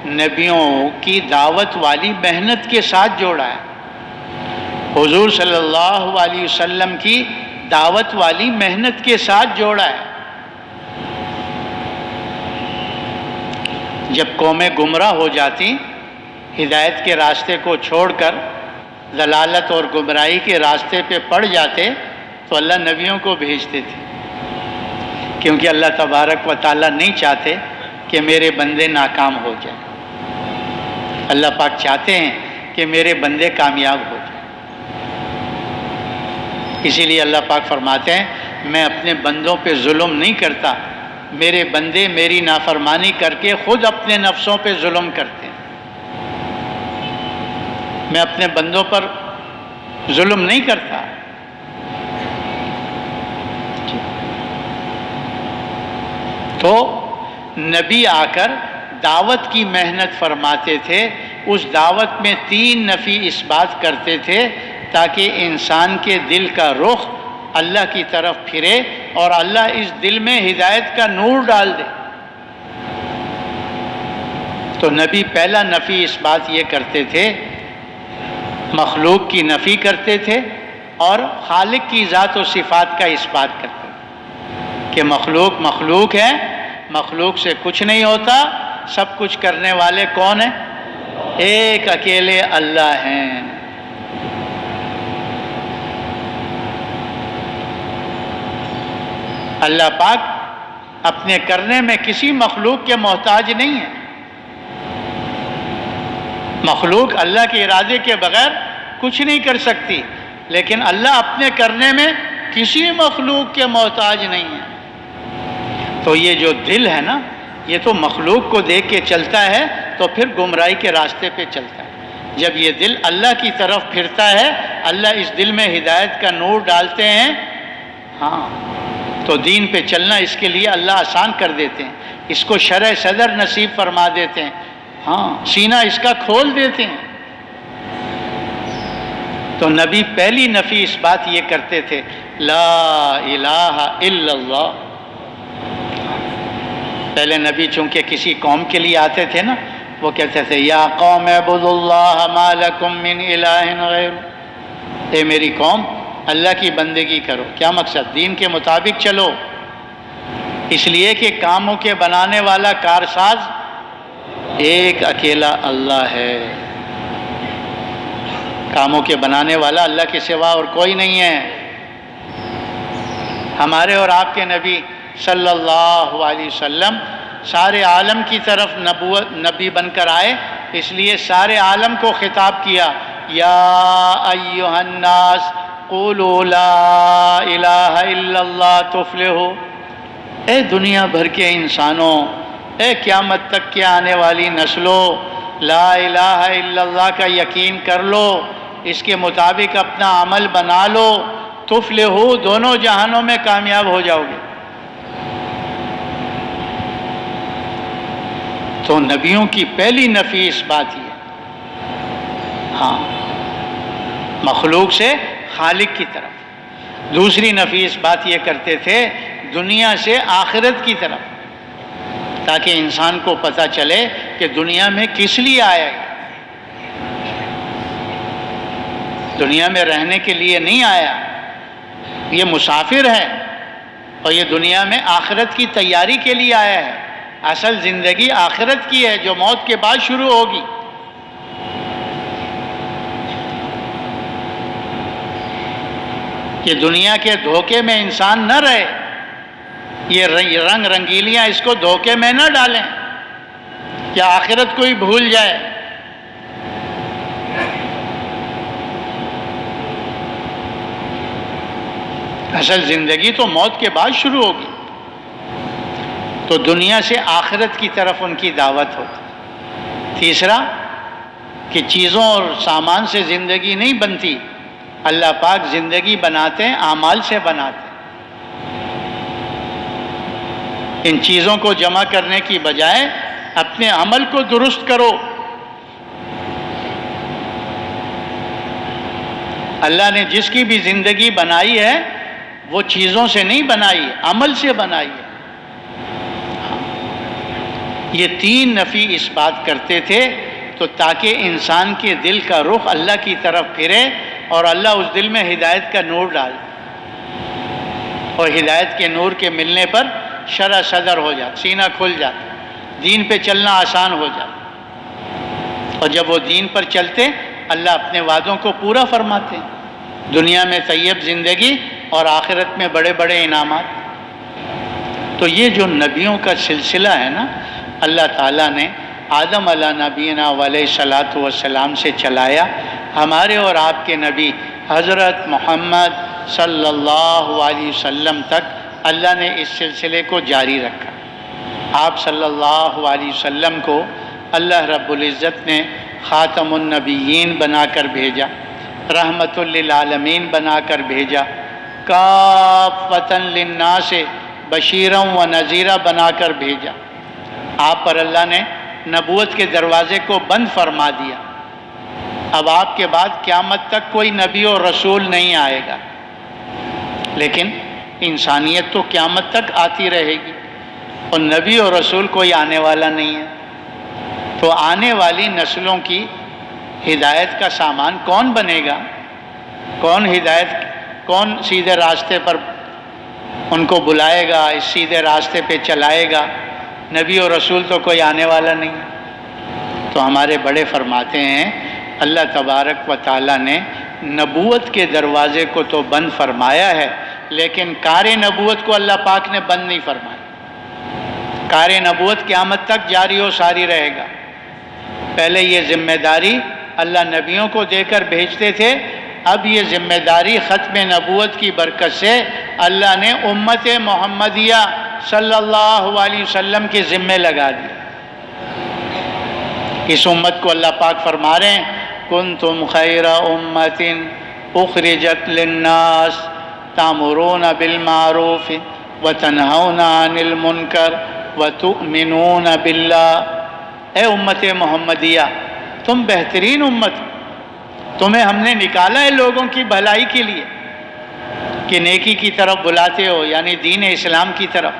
S1: نبیوں کی دعوت والی محنت کے ساتھ جوڑا ہے، حضور صلی اللہ علیہ وسلم کی دعوت والی محنت کے ساتھ جوڑا ہے۔ جب قومیں گمراہ ہو جاتی، ہدایت کے راستے کو چھوڑ کر ضلالت اور گمراہی کے راستے پہ پڑ جاتے تو اللہ نبیوں کو بھیجتے تھے، کیونکہ اللہ تبارک و تعالیٰ نہیں چاہتے کہ میرے بندے ناکام ہو جائیں۔ اللہ پاک چاہتے ہیں کہ میرے بندے کامیاب ہو جائیں۔ اسی لیے اللہ پاک فرماتے ہیں میں اپنے بندوں پہ ظلم نہیں کرتا، میرے بندے میری نافرمانی کر کے خود اپنے نفسوں پہ ظلم کرتے ہیں۔ میں اپنے بندوں پر ظلم نہیں کرتا۔ تو نبی آ کر دعوت کی محنت فرماتے تھے، اس دعوت میں 3 نفی اس بات کرتے تھے تاکہ انسان کے دل کا رخ اللہ کی طرف پھرے اور اللہ اس دل میں ہدایت کا نور ڈال دے۔ تو نبی پہلا نفی اس بات یہ کرتے تھے، مخلوق کی نفی کرتے تھے اور خالق کی ذات و صفات کا اس بات کرتے تھے کہ مخلوق مخلوق ہے، مخلوق سے کچھ نہیں ہوتا، سب کچھ کرنے والے کون ہیں؟ ایک اکیلے اللہ ہیں۔ اللہ پاک اپنے کرنے میں کسی مخلوق کے محتاج نہیں ہے. مخلوق اللہ کے ارادے کے بغیر کچھ نہیں کر سکتی، لیکن اللہ اپنے کرنے میں کسی مخلوق کے محتاج نہیں ہے. تو یہ جو دل ہے نا، یہ تو مخلوق کو دیکھ کے چلتا ہے تو پھر گمراہی کے راستے پہ چلتا ہے. جب یہ دل اللہ کی طرف پھرتا ہے، اللہ اس دل میں ہدایت کا نور ڈالتے ہیں، ہاں، تو دین پہ چلنا اس کے لیے اللہ آسان کر دیتے ہیں. اس کو شرح صدر نصیب فرما دیتے ہیں، ہاں، سینہ اس کا کھول دیتے ہیں. تو نبی پہلی نفی اس بات یہ کرتے تھے، لا الہ الا اللہ. پہلے نبی چونکہ کسی قوم کے لیے آتے تھے نا، وہ کہتے تھے یا قوم اعبدوا اللہ ما لکم من الہ غیر. اے میری قوم، اللہ کی بندگی کرو. کیا مقصد؟ دین کے مطابق چلو. اس لیے کہ کاموں کے بنانے والا کارساز ایک اکیلا اللہ ہے. کاموں کے بنانے والا اللہ کے سوا اور کوئی نہیں ہے. ہمارے اور آپ کے نبی صلی اللہ علیہ وسلم سارے عالم کی طرف نبی بن کر آئے، اس لیے سارے عالم کو خطاب کیا، یا ایھا الناس قولوا لا الہ الا اللہ تفلحوا. اے دنیا بھر کے انسانوں، اے قیامت تک کے آنے والی نسلوں، لا الہ الا اللہ کا یقین کر لو، اس کے مطابق اپنا عمل بنا لو، تفلحوا، دونوں جہانوں میں کامیاب ہو جاؤ گے. تو نبیوں کی پہلی نفی اس بات ہی ہے، ہاں، مخلوق سے خالق کی طرف. دوسری نفی اس بات یہ کرتے تھے، دنیا سے آخرت کی طرف، تاکہ انسان کو پتہ چلے کہ دنیا میں کس لیے آیا ہے. دنیا میں رہنے کے لیے نہیں آیا، یہ مسافر ہے، اور یہ دنیا میں آخرت کی تیاری کے لیے آیا ہے. اصل زندگی آخرت کی ہے جو موت کے بعد شروع ہوگی. کہ دنیا کے دھوکے میں انسان نہ رہے، یہ رنگ رنگیلیاں اس کو دھوکے میں نہ ڈالیں کہ آخرت کو ہی بھول جائے. اصل زندگی تو موت کے بعد شروع ہوگی. تو دنیا سے آخرت کی طرف ان کی دعوت ہوتی. تیسرا کہ چیزوں اور سامان سے زندگی نہیں بنتی، اللہ پاک زندگی بناتے ہیں، اعمال سے بناتے ہیں. ان چیزوں کو جمع کرنے کی بجائے اپنے عمل کو درست کرو. اللہ نے جس کی بھی زندگی بنائی ہے وہ چیزوں سے نہیں بنائی، عمل سے بنائی ہے. یہ تین نفی اس بات کرتے تھے تو تاکہ انسان کے دل کا رخ اللہ کی طرف پھرے اور اللہ اس دل میں ہدایت کا نور ڈالے، اور ہدایت کے نور کے ملنے پر شرح صدر ہو جاتا، سینہ کھل جاتا، دین پہ چلنا آسان ہو جاتا. اور جب وہ دین پر چلتے، اللہ اپنے وعدوں کو پورا فرماتے ہیں، دنیا میں طیب زندگی اور آخرت میں بڑے بڑے انعامات. تو یہ جو نبیوں کا سلسلہ ہے نا، اللہ تعالیٰ نے آدم علیہ نبینا علیہ الصلاۃ والسلام سے چلایا. ہمارے اور آپ کے نبی حضرت محمد صلی اللہ علیہ وسلم تک اللہ نے اس سلسلے کو جاری رکھا. آپ صلی اللہ علیہ وسلم کو اللہ رب العزت نے خاتم النبیین بنا کر بھیجا، رحمت للعالمین بنا کر بھیجا، کافۃ للناس بشیرا و نذیرا بنا کر بھیجا. آپ پر اللہ نے نبوت کے دروازے کو بند فرما دیا. اب آپ کے بعد قیامت تک کوئی نبی اور رسول نہیں آئے گا، لیکن انسانیت تو قیامت تک آتی رہے گی، اور نبی اور رسول کوئی آنے والا نہیں ہے. تو آنے والی نسلوں کی ہدایت کا سامان کون بنے گا؟ کون سیدھے راستے پر ان کو بلائے گا، اس سیدھے راستے پہ چلائے گا؟ نبی اور رسول تو کوئی آنے والا نہیں. تو ہمارے بڑے فرماتے ہیں اللہ تبارک و تعالیٰ نے نبوت کے دروازے کو تو بند فرمایا ہے، لیکن کار نبوت کو اللہ پاک نے بند نہیں فرمایا۔ کار نبوت قیامت تک جاری و ساری رہے گا۔ پہلے یہ ذمہ داری اللہ نبیوں کو دے کر بھیجتے تھے، اب یہ ذمہ داری ختم نبوت کی برکت سے اللہ نے امت محمدیہ صلی اللہ علیہ وسلم کے ذمہ لگا دی۔ اس امت کو اللہ پاک فرما رہے ہیں کنتم خیر امت اخرجت للناس تأمرون بالمعروف وتنہون عن المنکر وتؤمنون باللہ۔ اے امت محمدیہ، تم بہترین امت، تمہیں ہم نے نکالا ہے لوگوں کی بھلائی کے لیے کہ نیکی کی طرف بلاتے ہو یعنی دین اسلام کی طرف،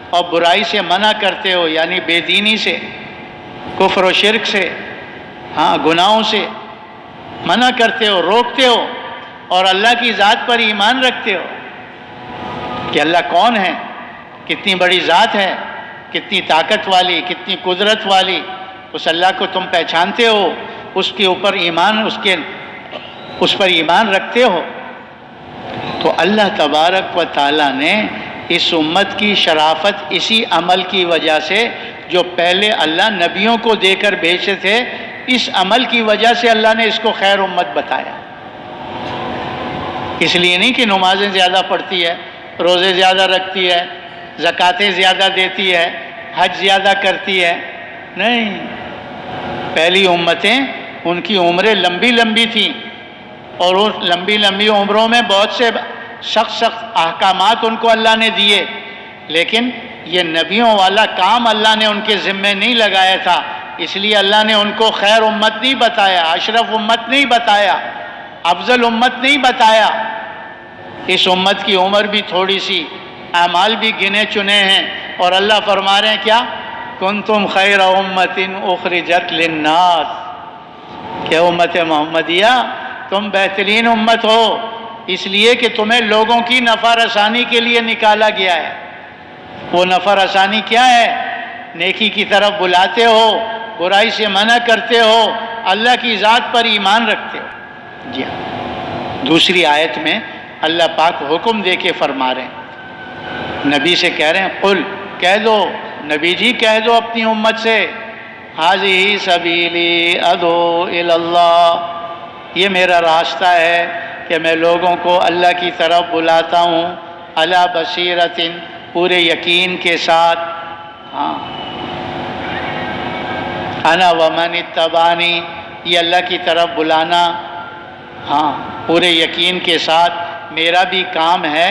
S1: اور برائی سے منع کرتے ہو یعنی بے دینی سے، کفر و شرک سے، گناہوں سے منع کرتے ہو، روکتے ہو، اور اللہ کی ذات پر ایمان رکھتے ہو کہ اللہ کون ہے، کتنی بڑی ذات ہے، کتنی طاقت والی، کتنی قدرت والی، اس اللہ کو تم پہچانتے ہو، اس کے اوپر ایمان اس پر ایمان رکھتے ہو۔ تو اللہ تبارک و تعالیٰ نے اس امت کی شرافت اسی عمل کی وجہ سے جو پہلے اللہ نبیوں کو دے کر بھیجے تھے، اس عمل کی وجہ سے اللہ نے اس کو خیر امت بتایا۔ اس لیے نہیں کہ نمازیں زیادہ پڑھتی ہے، روزے زیادہ رکھتی ہے، زکاتیں زیادہ دیتی ہے، حج زیادہ کرتی ہے، نہیں۔ پہلی امتیں ان کی عمریں لمبی لمبی تھیں، اور اس لمبی لمبی عمروں میں بہت سے سخت احکامات ان کو اللہ نے دیے، لیکن یہ نبیوں والا کام اللہ نے ان کے ذمے نہیں لگایا تھا، اس لیے اللہ نے ان کو خیر امت نہیں بتایا، اشرف امت نہیں بتایا، افضل امت نہیں بتایا۔ اس امت کی عمر بھی تھوڑی سی، اعمال بھی گنے چنے ہیں، اور اللہ فرما رہے ہیں کیا؟ کنتم خیر امت اخرجت للناس، کہ امت محمدیہ تم بہترین امت ہو، اس لیے کہ تمہیں لوگوں کی نفع رسانی کے لیے نکالا گیا ہے۔ وہ نفع رسانی کیا ہے؟ نیکی کی طرف بلاتے ہو، برائی سے منع کرتے ہو، اللہ کی ذات پر ایمان رکھتے ہو۔ جی ہاں، دوسری آیت میں اللہ پاک حکم دے کے فرما رہے ہیں، نبی سے کہہ رہے ہیں قل، کہہ دو نبی جی، کہہ دو اپنی امت سے، ھذہ سبیلی ادعو الی اللہ، یہ میرا راستہ ہے کہ میں لوگوں کو اللہ کی طرف بلاتا ہوں، علی بصیرۃ، پورے یقین کے ساتھ، انا ومن اتبعنی، یہ اللہ کی طرف بلانا پورے یقین کے ساتھ میرا بھی کام ہے،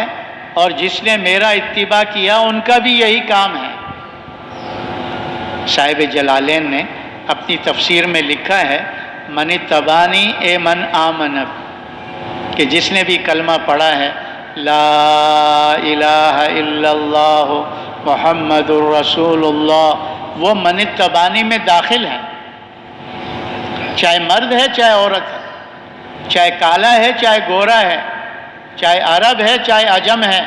S1: اور جس نے میرا اتباع کیا ان کا بھی یہی کام ہے۔ صاحب جلالین نے اپنی تفسیر میں لکھا ہے من اتبعنی اے من آمن، کہ جس نے بھی کلمہ پڑھا ہے لا الہ الا اللہ محمد الرسول اللہ، وہ من اتبعنی میں داخل ہے، چاہے مرد ہے چاہے عورت ہے، چاہے کالا ہے چاہے گورا ہے، چاہے عرب ہے چاہے عجم ہے،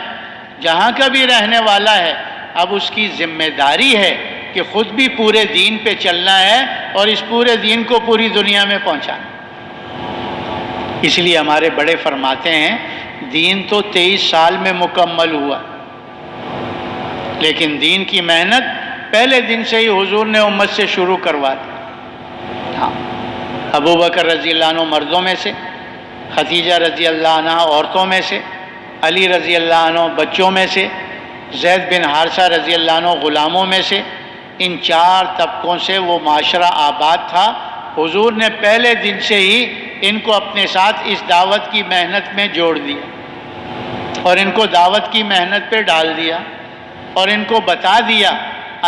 S1: جہاں کا بھی رہنے والا ہے، اب اس کی ذمہ داری ہے کہ خود بھی پورے دین پہ چلنا ہے اور اس پورے دین کو پوری دنیا میں پہنچانا۔ اس لیے ہمارے بڑے فرماتے ہیں دین تو 23 سال میں مکمل ہوا، لیکن دین کی محنت پہلے دن سے ہی حضور نے امت سے شروع کروا دی۔ ابو بکر رضی اللہ عنہ مردوں میں سے، خدیجہ رضی اللہ عنہ عورتوں میں سے، علی رضی اللہ عنہ بچوں میں سے، زید بن حارثہ رضی اللہ عنہ غلاموں میں سے، ان 4 طبقوں سے وہ معاشرہ آباد تھا۔ حضور نے پہلے دن سے ہی ان کو اپنے ساتھ اس دعوت کی محنت میں جوڑ دیا، اور ان کو دعوت کی محنت پہ ڈال دیا، اور ان کو بتا دیا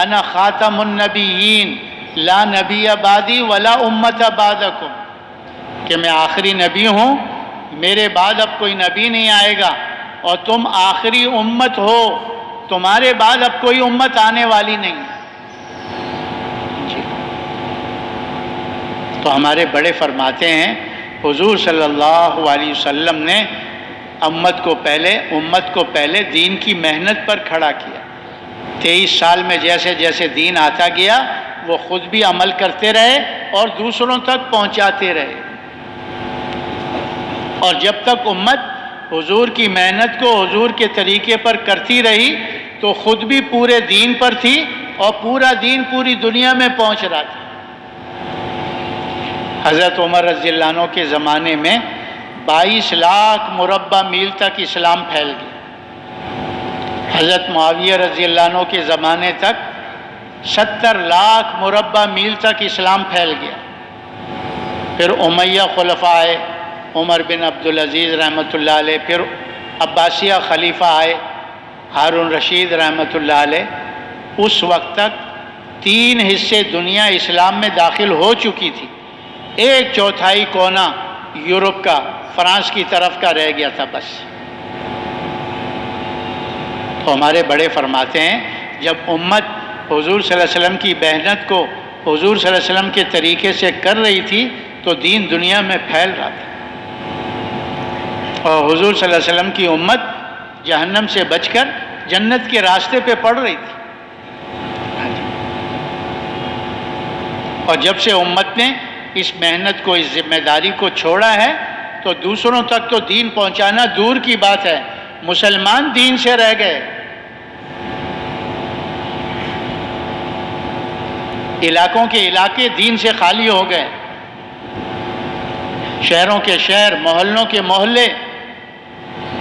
S1: انا خاتم النبیین لا نبی بعدی ولا امت بعدکم، کہ میں آخری نبی ہوں، میرے بعد اب کوئی نبی نہیں آئے گا، اور تم آخری امت ہو، تمہارے بعد اب کوئی امت آنے والی نہیں ہے۔ تو ہمارے بڑے فرماتے ہیں حضور صلی اللہ علیہ وسلم نے امت کو پہلے دین کی محنت پر کھڑا کیا۔ 23 سال میں جیسے جیسے دین آتا گیا وہ خود بھی عمل کرتے رہے اور دوسروں تک پہنچاتے رہے، اور جب تک امت حضور کی محنت کو حضور کے طریقے پر کرتی رہی تو خود بھی پورے دین پر تھی اور پورا دین پوری دنیا میں پہنچ رہا تھا۔ حضرت عمر رضی اللہ عنہ کے زمانے میں 22 لاکھ مربع میل تک اسلام پھیل گیا۔ حضرت معاویہ رضی اللہ عنہ کے زمانے تک 70 لاکھ مربع میل تک اسلام پھیل گیا۔ پھر امیہ خلفاء آئے، عمر بن عبدالعزیز رحمۃ اللہ علیہ، پھر عباسیہ خلیفہ آئے، ہارون رشید رحمۃ اللہ علیہ۔ اس وقت تک 3 حصے دنیا اسلام میں داخل ہو چکی تھی، 1/4 کونا یورپ کا، فرانس کی طرف کا رہ گیا تھا بس۔ تو ہمارے بڑے فرماتے ہیں جب امت حضور صلی اللہ علیہ وسلم کی محنت کو حضور صلی اللہ علیہ وسلم کے طریقے سے کر رہی تھی تو دین دنیا میں پھیل رہا تھا، اور حضور صلی اللہ علیہ وسلم کی امت جہنم سے بچ کر جنت کے راستے پہ پڑ رہی تھی۔ اور جب سے امت نے اس محنت کو، اس ذمہ داری کو چھوڑا ہے تو دوسروں تک تو دین پہنچانا دور کی بات ہے، مسلمان دین سے رہ گئے، علاقوں کے علاقے دین سے خالی ہو گئے، شہروں کے شہر، محلوں کے محلے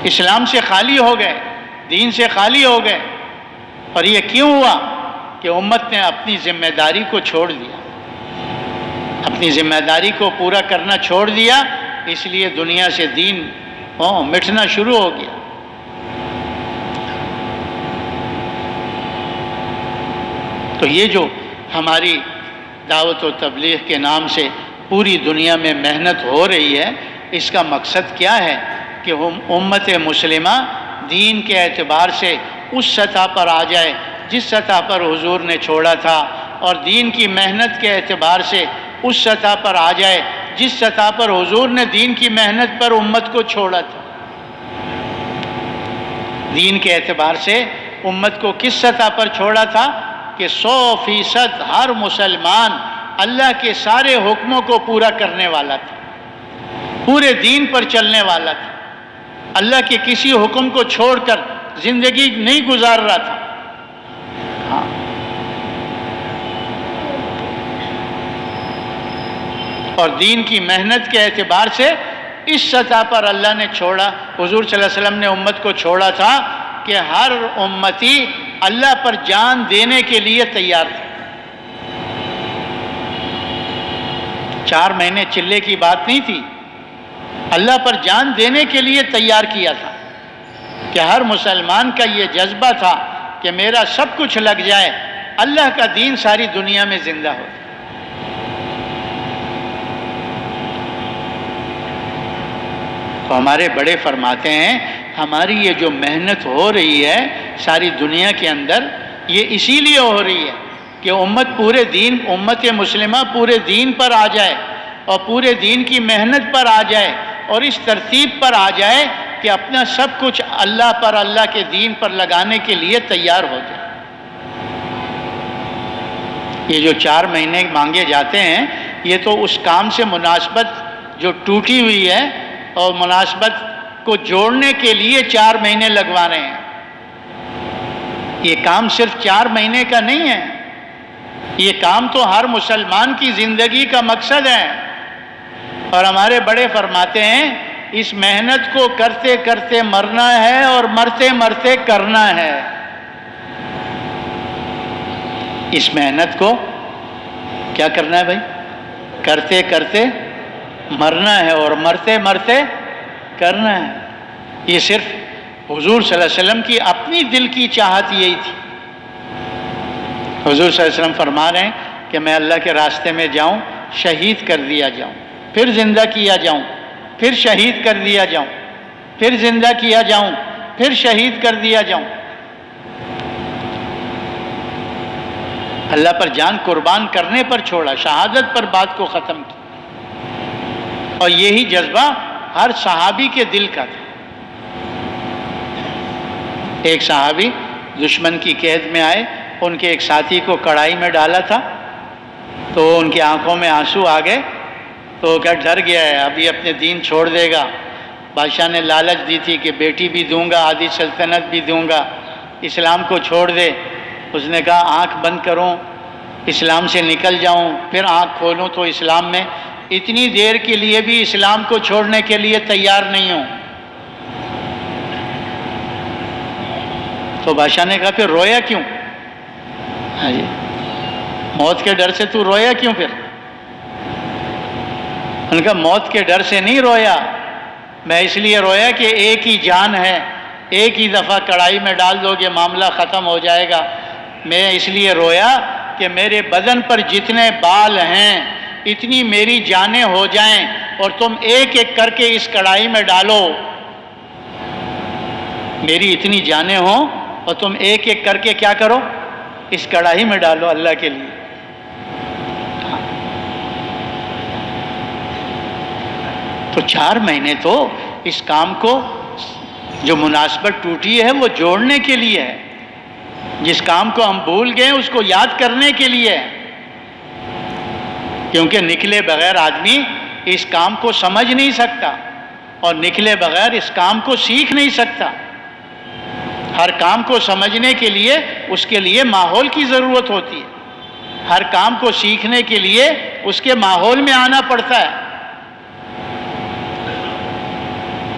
S1: اسلام سے خالی ہو گئے، دین سے خالی ہو گئے۔ اور یہ کیوں ہوا؟ کہ امت نے اپنی ذمہ داری کو چھوڑ دیا، اپنی ذمہ داری کو پورا کرنا چھوڑ دیا، اس لیے دنیا سے دین مٹنا شروع ہو گیا۔ تو یہ جو ہماری دعوت و تبلیغ کے نام سے پوری دنیا میں محنت ہو رہی ہے، اس کا مقصد کیا ہے؟ کہ امت مسلمہ دین کے اعتبار سے اس سطح پر آ جائے جس سطح پر حضور نے چھوڑا تھا، اور دین کی محنت کے اعتبار سے اس سطح پر آ جائے جس سطح پر حضور نے دین کی محنت پر امت کو چھوڑا تھا۔ دین کے اعتبار سے امت کو کس سطح پر چھوڑا تھا؟ کہ 100% ہر مسلمان اللہ کے سارے حکموں کو پورا کرنے والا تھا، پورے دین پر چلنے والا تھا، اللہ کے کسی حکم کو چھوڑ کر زندگی نہیں گزار رہا تھا۔ ہاں، اور دین کی محنت کے اعتبار سے اس سطح پر اللہ نے چھوڑا، حضور صلی اللہ علیہ وسلم نے امت کو چھوڑا تھا کہ ہر امتی اللہ پر جان دینے کے لیے تیار تھا۔ 4 مہینے چلے کی بات نہیں تھی، اللہ پر جان دینے کے لیے تیار کیا تھا، کہ ہر مسلمان کا یہ جذبہ تھا کہ میرا سب کچھ لگ جائے، اللہ کا دین ساری دنیا میں زندہ ہو۔ تو ہمارے بڑے فرماتے ہیں ہماری یہ جو محنت ہو رہی ہے ساری دنیا کے اندر، یہ اسی لیے ہو رہی ہے کہ امت مسلمہ پورے دین پر آ جائے، اور پورے دین کی محنت پر آ جائے، اور اس ترتیب پر آ جائے کہ اپنا سب کچھ اللہ پر، اللہ کے دین پر لگانے کے لیے تیار ہو جائے۔ یہ جو 4 مہینے مانگے جاتے ہیں، یہ تو اس کام سے مناسبت جو ٹوٹی ہوئی ہے اور مناسبت کو جوڑنے کے لیے 4 مہینے لگوا رہے ہیں۔ یہ کام صرف 4 مہینے کا نہیں ہے، یہ کام تو ہر مسلمان کی زندگی کا مقصد ہے۔ اور ہمارے بڑے فرماتے ہیں اس محنت کو کرتے کرتے مرنا ہے اور مرتے مرتے کرنا ہے۔ اس محنت کو کیا کرنا ہے بھائی؟ کرتے کرتے مرنا ہے اور مرتے مرتے کرنا ہے۔ یہ صرف حضور صلی اللہ علیہ وسلم کی اپنی دل کی چاہت یہی تھی۔ حضور صلی اللہ علیہ وسلم فرما رہے ہیں کہ میں اللہ کے راستے میں جاؤں، شہید کر دیا جاؤں، پھر زندہ کیا جاؤں، پھر شہید کر دیا جاؤں، پھر زندہ کیا جاؤں، پھر شہید کر دیا جاؤں۔ اللہ پر جان قربان کرنے پر چھوڑا، شہادت پر بات کو ختم کیا۔ اور یہی جذبہ ہر صحابی کے دل کا تھا۔ ایک صحابی دشمن کی قید میں آئے، ان کے ایک ساتھی کو کڑائی میں ڈالا تھا، تو ان کی آنکھوں میں آنسو آ گئے، تو وہ کیا ڈر گیا ہے ابھی اپنے دین چھوڑ دے گا۔ بادشاہ نے لالچ دی تھی کہ بیٹی بھی دوں گا، آدھی سلطنت بھی دوں گا، اسلام کو چھوڑ دے۔ اس نے کہا آنکھ بند کروں، اسلام سے نکل جاؤں، پھر آنکھ کھولوں تو اسلام میں، اتنی دیر کے لیے بھی اسلام کو چھوڑنے کے لیے تیار نہیں ہوں۔ تو بادشاہ نے کہا پھر رویا کیوں؟ ہاں جی، موت کے ڈر سے تو رویا کیوں پھر؟ ان کا موت کے ڈر سے نہیں رویا، میں اس لیے رویا کہ ایک ہی جان ہے، ایک ہی دفعہ کڑائی میں ڈال دو گے معاملہ ختم ہو جائے گا۔ میں اس لیے رویا کہ میرے بدن پر جتنے بال ہیں اتنی میری جانیں ہو جائیں اور تم ایک ایک کر کے اس کڑائی میں ڈالو، میری اتنی جانیں ہوں اور تم ایک ایک کر کے کیا کرو؟ اس کڑاہی میں ڈالو اللہ کے لیے۔ تو 4 مہینے تو اس کام کو جو مناسبت ٹوٹی ہے وہ جوڑنے کے لیے ہے، جس کام کو ہم بھول گئے اس کو یاد کرنے کے لیے ہے، کیونکہ نکلے بغیر آدمی اس کام کو سمجھ نہیں سکتا اور نکلے بغیر اس کام کو سیکھ نہیں سکتا۔ ہر کام کو سمجھنے کے لیے اس کے لیے ماحول کی ضرورت ہوتی ہے، ہر کام کو سیکھنے کے لیے اس کے ماحول میں آنا پڑتا ہے۔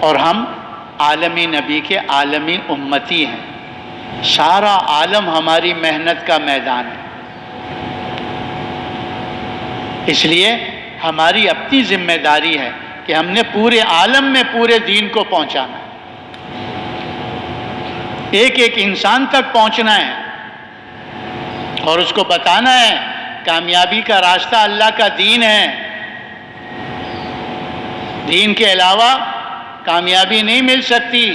S1: اور ہم عالمی نبی کے عالمی امتی ہیں، سارا عالم ہماری محنت کا میدان ہے، اس لیے ہماری اپنی ذمہ داری ہے کہ ہم نے پورے عالم میں پورے دین کو پہنچانا ہے، ایک ایک انسان تک پہنچنا ہے اور اس کو بتانا ہے کامیابی کا راستہ اللہ کا دین ہے، دین کے علاوہ کامیابی نہیں مل سکتی،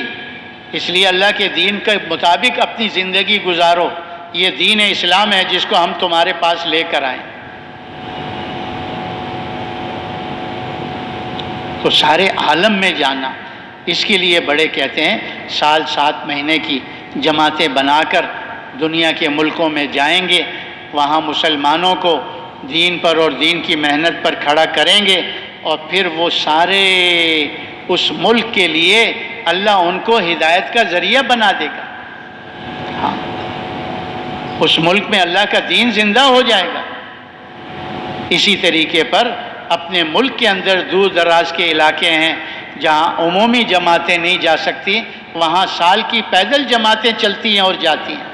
S1: اس لیے اللہ کے دین کے مطابق اپنی زندگی گزارو، یہ دین اسلام ہے جس کو ہم تمہارے پاس لے کر آئیں۔ تو سارے عالم میں جانا، اس کے لیے بڑے کہتے ہیں سال 7 مہینے کی جماعتیں بنا کر دنیا کے ملکوں میں جائیں گے، وہاں مسلمانوں کو دین پر اور دین کی محنت پر کھڑا کریں گے، اور پھر وہ سارے اس ملک کے لیے اللہ ان کو ہدایت کا ذریعہ بنا دے گا۔ ہاں، اس ملک میں اللہ کا دین زندہ ہو جائے گا۔ اسی طریقے پر اپنے ملک کے اندر دور دراز کے علاقے ہیں جہاں عمومی جماعتیں نہیں جا سکتی، وہاں سال کی پیدل جماعتیں چلتی ہیں اور جاتی ہیں۔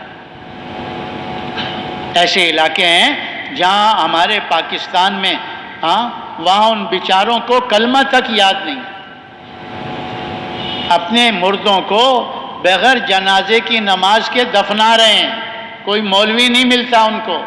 S1: ایسے علاقے ہیں جہاں ہمارے پاکستان میں وہاں ان بیچاروں کو کلمہ تک یاد نہیں، اپنے مردوں کو بغیر جنازے کی نماز کے دفنا رہے ہیں، کوئی مولوی نہیں ملتا ان کو۔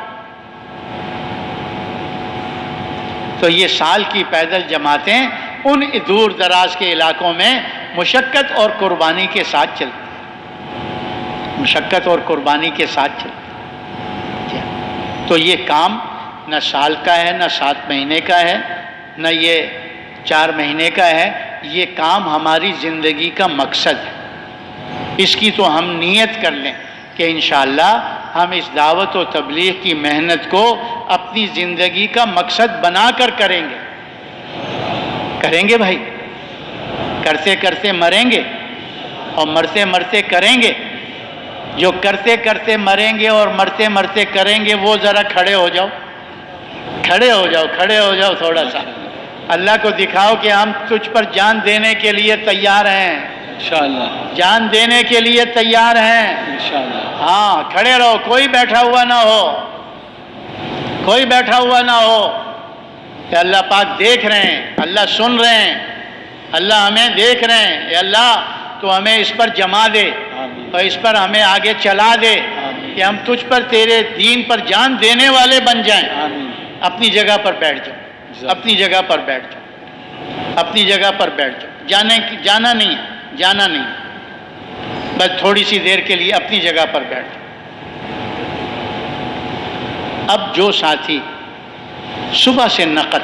S1: تو یہ سال کی پیدل جماعتیں ان دور دراز کے علاقوں میں مشقت اور قربانی کے ساتھ چلتی ہیں، مشقت اور قربانی کے ساتھ چلتی ہیں۔ تو یہ کام نہ سال کا ہے، نہ 7 مہینے کا ہے، نہ یہ 4 مہینے کا ہے، یہ کام ہماری زندگی کا مقصد ہے۔ اس کی تو ہم نیت کر لیں کہ انشاءاللہ ہم اس دعوت و تبلیغ کی محنت کو اپنی زندگی کا مقصد بنا کر کریں گے، کریں گے بھائی، کرتے کرتے مریں گے اور مرتے مرتے کریں گے۔ جو کرتے کرتے مریں گے اور مرتے مرتے کریں گے وہ ذرا کھڑے ہو جاؤ، کھڑے ہو جاؤ، کھڑے ہو جاؤ تھوڑا سا، اللہ کو دکھاؤ کہ ہم تجھ پر جان دینے کے لیے تیار ہیں،
S2: انشاءاللہ
S1: جان دینے کے لیے تیار ہیں
S2: انشاءاللہ۔
S1: ہاں، کھڑے رہو، کوئی بیٹھا ہوا نہ ہو، کوئی بیٹھا ہوا نہ ہو، کہ اللہ پاک دیکھ رہے ہیں، اللہ سن رہے ہیں، اللہ ہمیں دیکھ رہے ہیں، اے اللہ تو ہمیں اس پر جما دے
S2: آمین
S1: اور اس پر ہمیں آگے چلا دے
S2: آمین
S1: کہ ہم تجھ پر تیرے دین پر جان دینے والے بن جائیں۔
S2: آمین۔
S1: اپنی جگہ پر بیٹھ جاؤ، اپنی جگہ پر بیٹھ جاؤ، اپنی جگہ پر بیٹھ جاؤ، جانا نہیں ہے، جانا نہیں ہے، بس تھوڑی سی دیر کے لیے اپنی جگہ پر بیٹھ جاؤ۔ اب جو ساتھی صبح سے نقد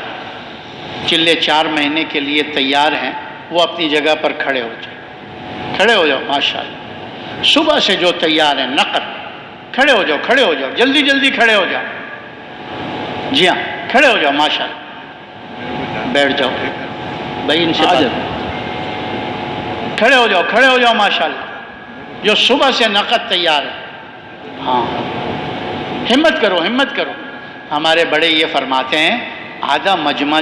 S1: چلے 4 مہینے کے لیے تیار ہیں وہ اپنی جگہ پر کھڑے ہو جائیں، کھڑے ہو جاؤ ماشاءاللہ۔ صبح سے جو تیار ہیں نقد، کھڑے ہو جاؤ، کھڑے ہو جاؤ، جلدی جلدی کھڑے ہو جاؤ، جی ہاں کھڑے ہو جاؤ ماشاءاللہ، بیٹھ جاؤ بھائی، ان سے کھڑے ہو جاؤ، کھڑے ہو جاؤ ماشاءاللہ، جو صبح سے نقد تیار ہے۔ ہاں ہمت کرو، ہمت کرو۔ ہمارے بڑے یہ فرماتے ہیں آدھا مجمع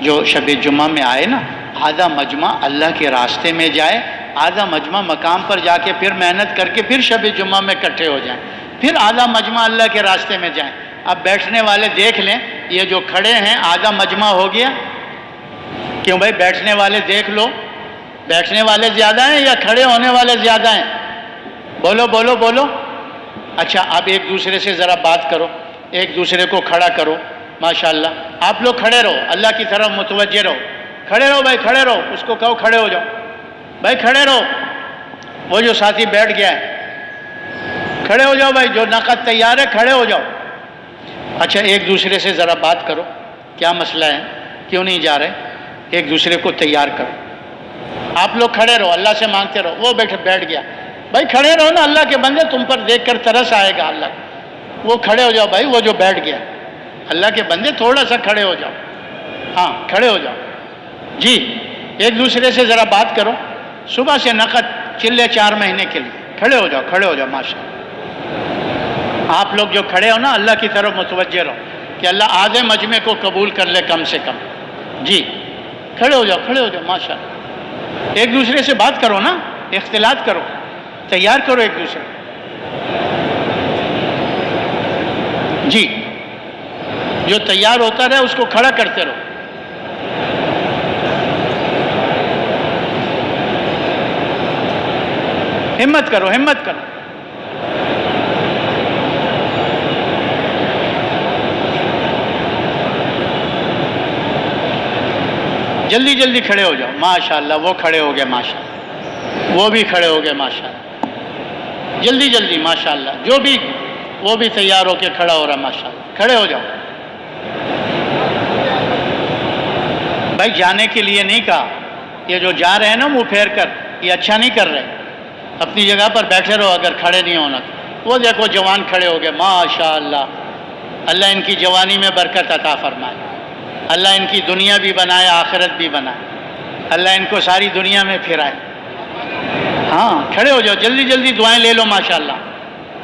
S1: جو شب جمعہ میں آئے نا، آدھا مجمع اللہ کے راستے میں جائے، آدھا مجمع مقام پر جا کے پھر محنت کر کے پھر شب جمعہ میں اکٹھے ہو جائیں، پھر آدھا مجمع اللہ کے راستے میں جائیں۔ اب بیٹھنے والے دیکھ لیں، یہ جو کھڑے ہیں آدھا مجمع ہو گیا؟ کیوں بھائی؟ بیٹھنے والے دیکھ لو، بیٹھنے والے زیادہ ہیں یا کھڑے ہونے والے زیادہ ہیں؟ بولو بولو بولو۔ اچھا اب ایک دوسرے سے ذرا بات کرو، ایک دوسرے کو کھڑا کرو ماشاءاللہ۔ آپ لوگ کھڑے رہو، اللہ کی طرف متوجہ رہو، کھڑے رہو بھائی، کھڑے رہو۔ اس کو کہو کھڑے ہو جاؤ بھائی، کھڑے رہو۔ وہ جو ساتھی بیٹھ گیا ہے کھڑے ہو جاؤ بھائی، جو نقد تیار ہے کھڑے ہو جاؤ۔ اچھا ایک دوسرے سے ذرا بات کرو، کیا مسئلہ ہے، کیوں نہیں جا رہے؟ ایک دوسرے کو تیار کرو۔ آپ لوگ کھڑے رہو، اللہ سے مانگتے رہو۔ وہ بیٹھ گیا بھائی، کھڑے رہو نا، اللہ کے بندے تم پر دیکھ کر ترس آئے گا اللہ۔ وہ کھڑے ہو جاؤ بھائی، وہ جو بیٹھ گیا، اللہ کے بندے تھوڑا سا کھڑے ہو جاؤ۔ ہاں کھڑے ہو جاؤ جی، ایک دوسرے سے ذرا بات کرو۔ صبح سے نقد چلے 4 مہینے کے لیے، کھڑے ہو جاؤ، کھڑے ہو جاؤ ماشاءاللہ۔ آپ لوگ جو کھڑے ہو نا، اللہ کی طرف متوجہ رہو کہ اللہ آدھے مجمع کو قبول کر لے کم سے کم۔ جی کھڑے ہو جاؤ، کھڑے ہو جاؤ ماشاءاللہ۔ ایک دوسرے سے بات کرو نا، اختلاط کرو، تیار کرو ایک دوسرے۔ جی جو تیار ہوتا رہے اس کو کھڑا کرتے رہو۔ ہمت کرو، ہمت کرو۔ جلدی جلدی کھڑے ہو جاؤ ماشاءاللہ۔ وہ کھڑے ہو گئے ماشاءاللہ، وہ بھی کھڑے ہو گئے ماشاءاللہ، جلدی جلدی ماشاءاللہ۔ جو بھی وہ بھی تیار ہو کے کھڑا ہو رہا ماشاءاللہ، کھڑے ہو جاؤ بھائی۔ جانے کے لیے نہیں کہا، یہ جو جا رہے ہیں نا منہ پھیر کر، یہ اچھا نہیں کر رہے۔ اپنی جگہ پر بیٹھے رہو اگر کھڑے نہیں ہونا تو۔ وہ دیکھو جوان کھڑے ہو گئے ماشاءاللہ، اللہ ان کی جوانی میں برکت عطا فرمائے، اللہ ان کی دنیا بھی بنائے آخرت بھی بنائے، اللہ ان کو ساری دنیا میں پھرائے۔ ہاں کھڑے ہو جاؤ، جلدی جلدی دعائیں لے لو ماشاءاللہ۔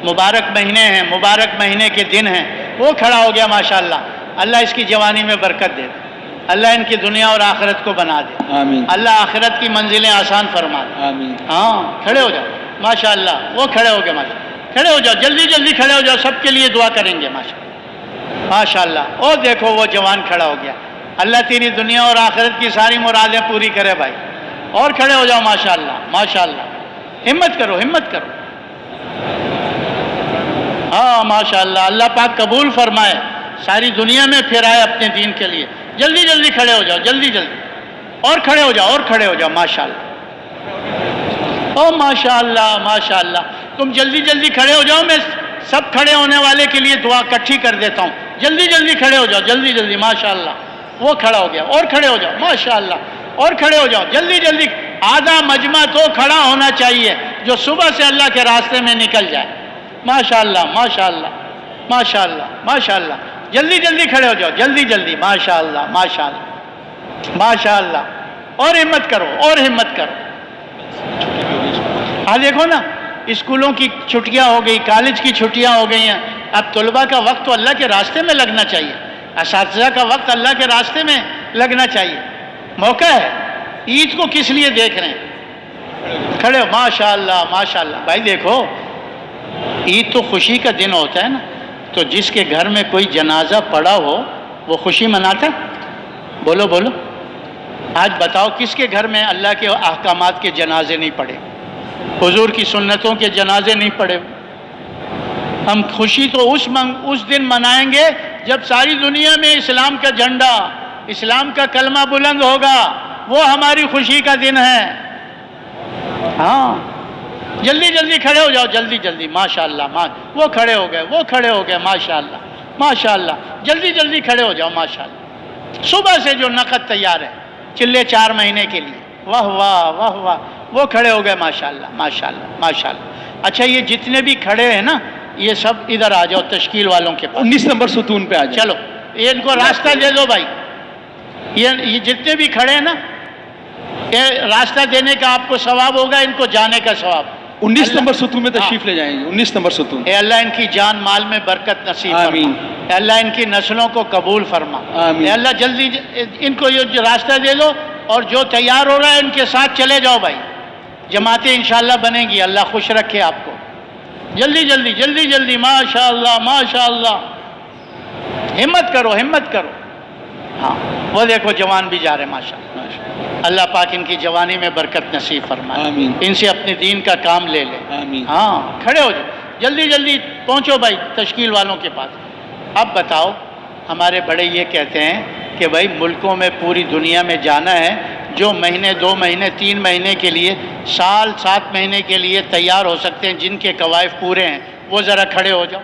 S1: مبارک مہینے ہیں، مبارک مہینے کے دن ہیں۔ وہ کھڑا ہو گیا ماشاءاللہ، اللہ اس کی جوانی میں برکت دے، اللہ ان کی دنیا اور آخرت کو بنا دے،
S2: آمین،
S1: اللہ آخرت کی منزلیں آسان فرما دے،
S2: آمین۔
S1: ہاں کھڑے ہو جاؤ ماشاءاللہ۔ وہ کھڑے ہو گئے ماشاءاللہ، کھڑے ہو جاؤ، جلدی جلدی کھڑے ہو جاؤ، سب کے لیے دعا کریں گے ماشاءاللہ ماشاءاللہ۔ اور دیکھو وہ جوان کھڑا ہو گیا، اللہ تیری دنیا اور آخرت کی ساری مرادیں پوری کرے بھائی۔ اور کھڑے ہو جاؤ ماشاءاللہ ماشاءاللہ، ہمت کرو، ہمت کرو۔ ہاں ماشاءاللہ، اللہ پاک قبول فرمائے، ساری دنیا میں پھرائے اپنے دین کے لیے۔ جلدی جلدی کھڑے ہو جاؤ، جلدی جلدی، اور کھڑے ہو جاؤ، اور کھڑے ہو جاؤ ماشاءاللہ۔ او ماشاءاللہ ماشاءاللہ، تم جلدی جلدی کھڑے ہو جاؤ، میں سب کھڑے ہونے والے کے لیے دعا اکٹھی کر دیتا ہوں۔ جلدی جلدی کھڑے ہو جاؤ، جلدی جلدی ماشاءاللہ۔ وہ کھڑا ہو گیا، اور کھڑے ہو جاؤ ماشاءاللہ، اور کھڑے ہو جاؤ جلدی جلدی۔ آدھا مجمع تو کھڑا ہونا چاہیے جو صبح سے اللہ کے راستے میں نکل جائے ماشاءاللہ ماشاءاللہ ماشاءاللہ ماشاءاللہ۔ جلدی جلدی کھڑے ہو جاؤ، جلدی جلدی ماشاءاللہ ماشاءاللہ ماشاءاللہ۔ اور ہمت کرو، اور ہمت کرو۔ ہاں دیکھو نا، اسکولوں کی چھٹیاں ہو گئی، کالج کی چھٹیاں ہو گئی ہیں، اب طلباء کا وقت تو اللہ کے راستے میں لگنا چاہیے، اساتذہ کا وقت اللہ کے راستے میں لگنا چاہیے۔ موقع ہے، عید کو کس لیے دیکھ رہے ہیں؟ کھڑے ہو ماشاءاللہ ماشاءاللہ۔ بھائی دیکھو، عید تو خوشی کا دن ہوتا ہے نا، تو جس کے گھر میں کوئی جنازہ پڑا ہو وہ خوشی مناتا؟ بولو بولو، آج بتاؤ کس کے گھر میں اللہ کے احکامات کے جنازے نہیں پڑے، حضور کی سنتوں کے جنازے نہیں پڑے؟ ہم خوشی تو اس دن منائیں گے جب ساری دنیا میں اسلام کا جھنڈا، اسلام کا کلمہ بلند ہوگا، وہ ہماری خوشی کا دن ہے۔ ہاں جلدی جلدی کھڑے ہو جاؤ، جلدی جلدی ماشاءاللہ۔ وہ کھڑے ہو گئے، وہ کھڑے ہو گئے ماشاءاللہ ماشاءاللہ۔ جلدی جلدی کھڑے ہو جاؤ ماشاءاللہ۔ صبح سے جو نقد تیار ہے چلے 4 مہینے کے لیے، واہ واہ واہ واہ، وہ کھڑے ہو گئے ماشاءاللہ ماشاءاللہ ماشاءاللہ۔ اچھا یہ جتنے بھی کھڑے ہیں نا، یہ سب ادھر آ جاؤ تشکیل والوں کے پاس،
S2: 19 نمبر ستون پہ آ جائیں۔
S1: چلو یہ ان کو راستہ دے دو بھائی، یہ جتنے بھی کھڑے ہیں نا یہ راستہ دینے کا آپ کو ثواب ہوگا، ان کو جانے کا ثواب۔
S2: 19 نمبر ستون میں تشریف لے جائیں گے، 19 نمبر ستون۔
S1: اے اللہ ان کی جان مال میں برکت نصیب
S2: آمین۔
S1: فرما، اے اللہ ان کی نسلوں کو قبول فرما،
S2: آمین۔
S1: اے اللہ جلدی ان کو یہ راستہ دے دو، اور جو تیار ہو رہا ہے ان کے ساتھ چلے جاؤ بھائی، جماعتیں انشاءاللہ بنے گی، اللہ خوش رکھے آپ کو۔ جلدی جلدی جلدی جلدی، ماشاءاللہ ماشاءاللہ، ہمت کرو ہمت کرو۔ ہاں وہ دیکھو جوان بھی جا رہے ہیں ماشاءاللہ۔ اللہ پاک ان کی جوانی میں برکت نصیب فرمائے،
S2: آمین۔
S1: ان سے اپنے دین کا کام لے لے۔
S2: آمین۔
S1: ہاں کھڑے ہو جاؤ، جلدی جلدی پہنچو بھائی تشکیل والوں کے پاس۔ اب بتاؤ، ہمارے بڑے یہ کہتے ہیں کہ بھائی ملکوں میں پوری دنیا میں جانا ہے، جو مہینے 2 مہینے 3 مہینے کے لیے، سال 7 مہینے کے لیے تیار ہو سکتے ہیں، جن کے قوائف پورے ہیں وہ ذرا کھڑے ہو جاؤ۔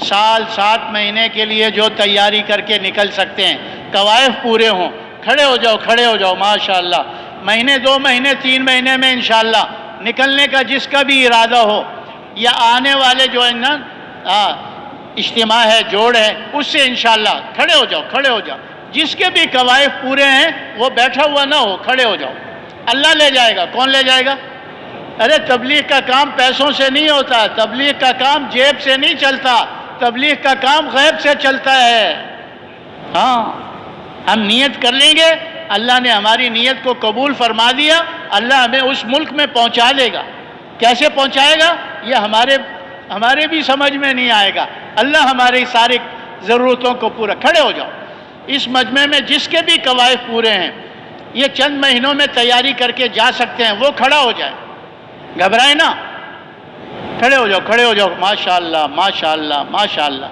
S1: سال 7 مہینے کے لیے جو تیاری کر کے نکل سکتے ہیں، قوائف پورے ہوں، کھڑے ہو جاؤ کھڑے ہو جاؤ ماشاءاللہ۔ مہینے 2 مہینے 3 مہینے میں انشاءاللہ نکلنے کا جس کا بھی ارادہ ہو، یا آنے والے جو ہے نا اجتماع ہے، جوڑ ہے، اس سے انشاءاللہ کھڑے ہو جاؤ کھڑے ہو جاؤ۔ جس کے بھی قوائف پورے ہیں وہ بیٹھا ہوا نہ ہو، کھڑے ہو جاؤ۔ اللہ لے جائے گا۔ کون لے جائے گا؟ ارے تبلیغ کا کام پیسوں سے نہیں ہوتا، تبلیغ کا کام جیب سے نہیں چلتا، تبلیغ کا کام غیب سے چلتا ہے۔ ہاں ہم نیت کر لیں گے، اللہ نے ہماری نیت کو قبول فرما دیا، اللہ ہمیں اس ملک میں پہنچا دے گا۔ کیسے پہنچائے گا یہ ہمارے بھی سمجھ میں نہیں آئے گا، اللہ ہماری ساری ضرورتوں کو پورا۔ کھڑے ہو جاؤ۔ اس مجمع میں جس کے بھی قوائف پورے ہیں، یہ چند مہینوں میں تیاری کر کے جا سکتے ہیں، وہ کھڑا ہو جائے، گھبرائے نا، کھڑے ہو جاؤ کھڑے ہو جاؤ ماشاءاللہ ماشاءاللہ ماشاءاللہ۔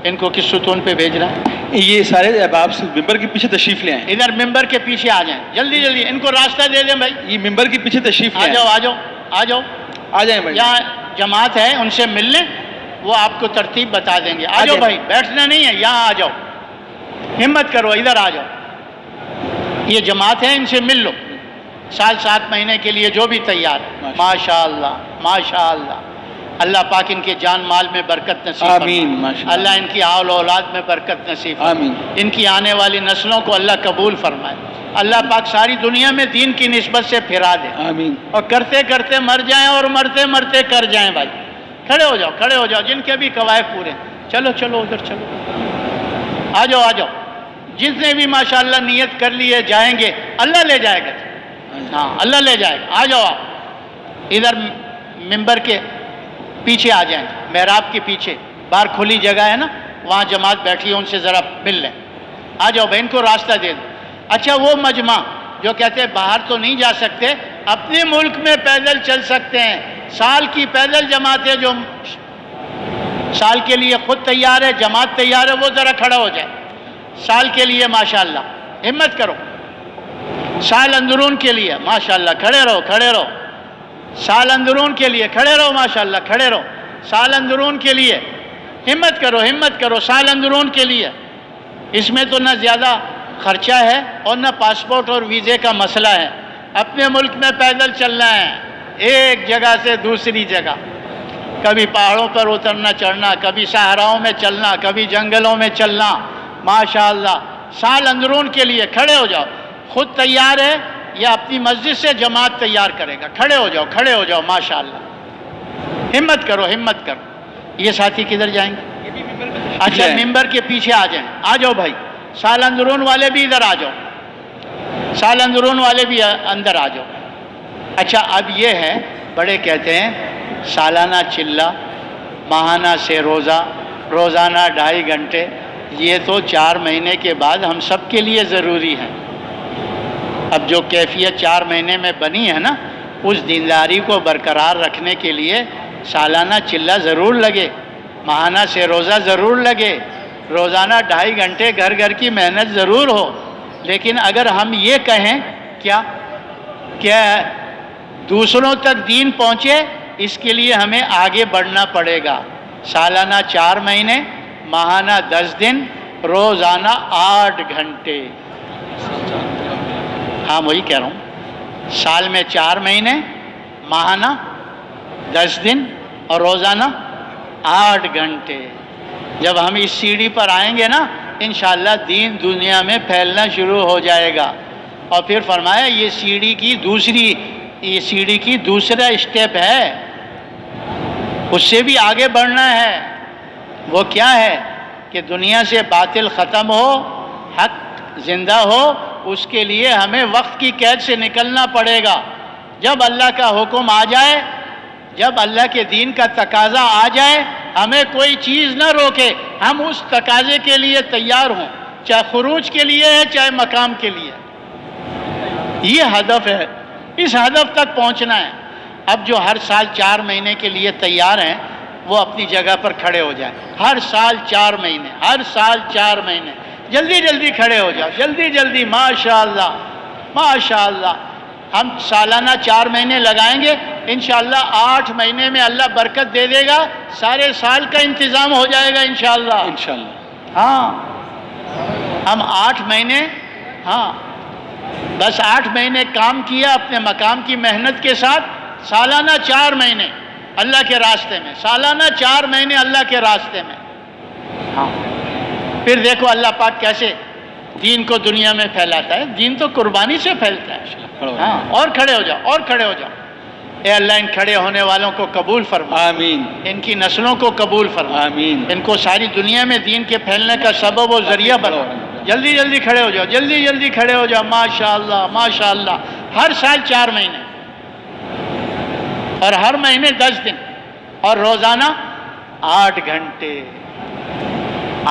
S1: ان کو کس ستون پہ بھیج رہا ہے؟
S2: یہ سارے آپ سے ممبر کے پیچھے تشریف لے آئیں،
S1: ادھر ممبر کے پیچھے آ جائیں، جلدی جلدی ان کو راستہ دے دیں بھائی۔
S2: یہ ممبر کے پیچھے تشریف لے
S1: آ
S2: آئیں،
S1: جاؤ آ جاؤ آ جاؤ،
S2: آ جائیں بھائی۔
S1: یہاں جماعت ہے ان سے مل لیں، وہ آپ کو ترتیب بتا دیں گے۔ آ جاؤ بھائی، بیٹھنا نہیں ہے، یہاں آ جاؤ، ہمت کرو، ادھر آ جاؤ۔ یہ جماعت ہے، ان سے مل لو، سال 7 مہینے کے لیے جو بھی تیار ہے۔ ماشاءاللہ ماشاءاللہ، اللہ پاک ان کے جان مال میں برکت نصیب
S2: آمین،
S1: فرمائے،
S2: ماشاءاللہ۔
S1: اللہ ان کی اول اولاد میں برکت نصیب فرمائے،
S2: آمین۔
S1: ان کی آنے والی نسلوں کو اللہ قبول فرمائے، اللہ پاک ساری دنیا میں دین کی نسبت سے پھرا دے،
S2: آمین۔
S1: اور کرتے کرتے مر جائیں اور مرتے مرتے کر جائیں بھائی۔ کھڑے ہو جاؤ کھڑے ہو جاؤ، جن کے بھی قوائف پورے ہیں، چلو چلو ادھر چلو، آ جاؤ آ جاؤ۔ جس نے بھی ماشاءاللہ نیت کر لی ہے جائیں گے، اللہ لے جائے گا، ہاں اللہ لے جائے گا۔ آ جاؤ آپ ادھر ممبر کے پیچھے آ جائیں، محراب کے پیچھے باہر کھلی جگہ ہے نا، وہاں جماعت بیٹھی ہے، ان سے ذرا مل لیں۔ آ جاؤ بھائی، ان کو راستہ دے دو۔ اچھا وہ مجمع جو کہتے ہیں باہر تو نہیں جا سکتے، اپنے ملک میں پیدل چل سکتے ہیں، سال کی پیدل جماعتیں جو سال کے لیے خود تیار ہے، جماعت تیار ہے، وہ ذرا کھڑا ہو جائے سال کے لیے ماشاءاللہ، ہمت کرو، سال اندرون کے لیے ماشاءاللہ، کھڑے رہو کھڑے رہو، سال اندرون کے لیے کھڑے رہو ماشاءاللہ، کھڑے رہو، سال اندرون کے لیے ہمت کرو سال اندرون کے لیے۔ اس میں تو نہ زیادہ خرچہ ہے اور نہ پاسپورٹ اور ویزے کا مسئلہ ہے، اپنے ملک میں پیدل چلنا ہے، ایک جگہ سے دوسری جگہ، کبھی پہاڑوں پر اترنا چڑھنا، کبھی صحراؤں میں چلنا، کبھی جنگلوں میں چلنا، ماشاءاللہ سال اندرون کے لیے۔ کھڑے ہو جاؤ، خود تیار ہے یا اپنی مسجد سے جماعت تیار کرے گا؟ کھڑے ہو جاؤ ماشاءاللہ، ہمت کرو ہمت کرو۔ یہ ساتھی کدھر جائیں گے؟ اچھا ممبر کے پیچھے آ جائیں، آ جاؤ بھائی، سال اندرون والے بھی ادھر آ جاؤ، سال اندرون والے بھی اندر آ جاؤ۔ اچھا اب یہ ہے، بڑے کہتے ہیں سالانہ چلہ، ماہانہ سے روزہ، روزانہ 2.5 گھنٹے، یہ تو 4 مہینے کے بعد ہم سب کے لیے ضروری ہے۔ اب جو کیفیت 4 مہینے میں بنی ہے نا، اس دینداری کو برقرار رکھنے کے لیے سالانہ چلہ ضرور لگے، ماہانہ سے روزہ ضرور لگے، روزانہ 2.5 گھنٹے گھر گھر کی محنت ضرور ہو۔ لیکن اگر ہم یہ کہیں کہ دوسروں تک دین پہنچے، اس کے لیے ہمیں آگے بڑھنا پڑے گا۔ سالانہ 4 مہینے، ماہانہ 10 دن، روزانہ 8 گھنٹے۔ ہاں وہی کہہ رہا ہوں، سال میں 4 مہینے، ماہانہ 10 دن اور روزانہ 8 گھنٹے۔ جب ہم اس سیڑھی پر آئیں گے نا، انشاءاللہ دین دنیا میں پھیلنا شروع ہو جائے گا۔ اور پھر فرمایا یہ سیڑھی کی دوسرا اسٹیپ ہے، اس سے بھی آگے بڑھنا ہے۔ وہ کیا ہے کہ دنیا سے باطل ختم ہو، حق زندہ ہو، اس کے لیے ہمیں وقت کی قید سے نکلنا پڑے گا۔ جب اللہ کا حکم آ جائے، جب اللہ کے دین کا تقاضا آ جائے، ہمیں کوئی چیز نہ روکے، ہم اس تقاضے کے لیے تیار ہوں، چاہے خروج کے لیے ہے چاہے مقام کے لیے۔ یہ ہدف ہے، اس ہدف تک پہنچنا ہے۔ اب جو ہر سال 4 مہینے کے لیے تیار ہیں وہ اپنی جگہ پر کھڑے ہو جائیں۔ ہر سال 4 مہینے، ہر سال 4 مہینے، جلدی جلدی کھڑے ہو جاؤ، جلدی جلدی، ماشاءاللہ ماشاءاللہ۔ ہم سالانہ 4 مہینے لگائیں گے، انشاءاللہ 8 مہینے میں اللہ برکت دے دے گا، سارے سال کا انتظام ہو جائے گا انشاءاللہ۔
S2: انشاءاللہ
S1: ہاں، ہم 8 مہینے، ہاں بس 8 مہینے کام کیا اپنے مقام کی محنت کے ساتھ، سالانہ 4 مہینے اللہ کے راستے میں، سالانہ 4 مہینے اللہ کے راستے میں۔ ہاں، پھر دیکھو اللہ پاک کیسے دین کو دنیا میں پھیلاتا ہے۔ دین تو قربانی سے پھیلتا ہے۔ ہاں، اور کھڑے ہو جاؤ، اور کھڑے ہو جاؤ۔ اے اللہ ان کھڑے ہونے والوں کو قبول فرما،
S2: آمین،
S1: ان کی نسلوں کو قبول فرما،
S2: آمین،
S1: ان کو ساری دنیا میں دین کے پھیلنے کا سبب و ذریعہ بنا۔ جلدی جلدی کھڑے ہو جاؤ، جلدی جلدی کھڑے ہو جاؤ، ماشاءاللہ ماشاءاللہ۔ ہر سال 4 مہینے اور ہر مہینے 10 دن اور روزانہ 8 گھنٹے،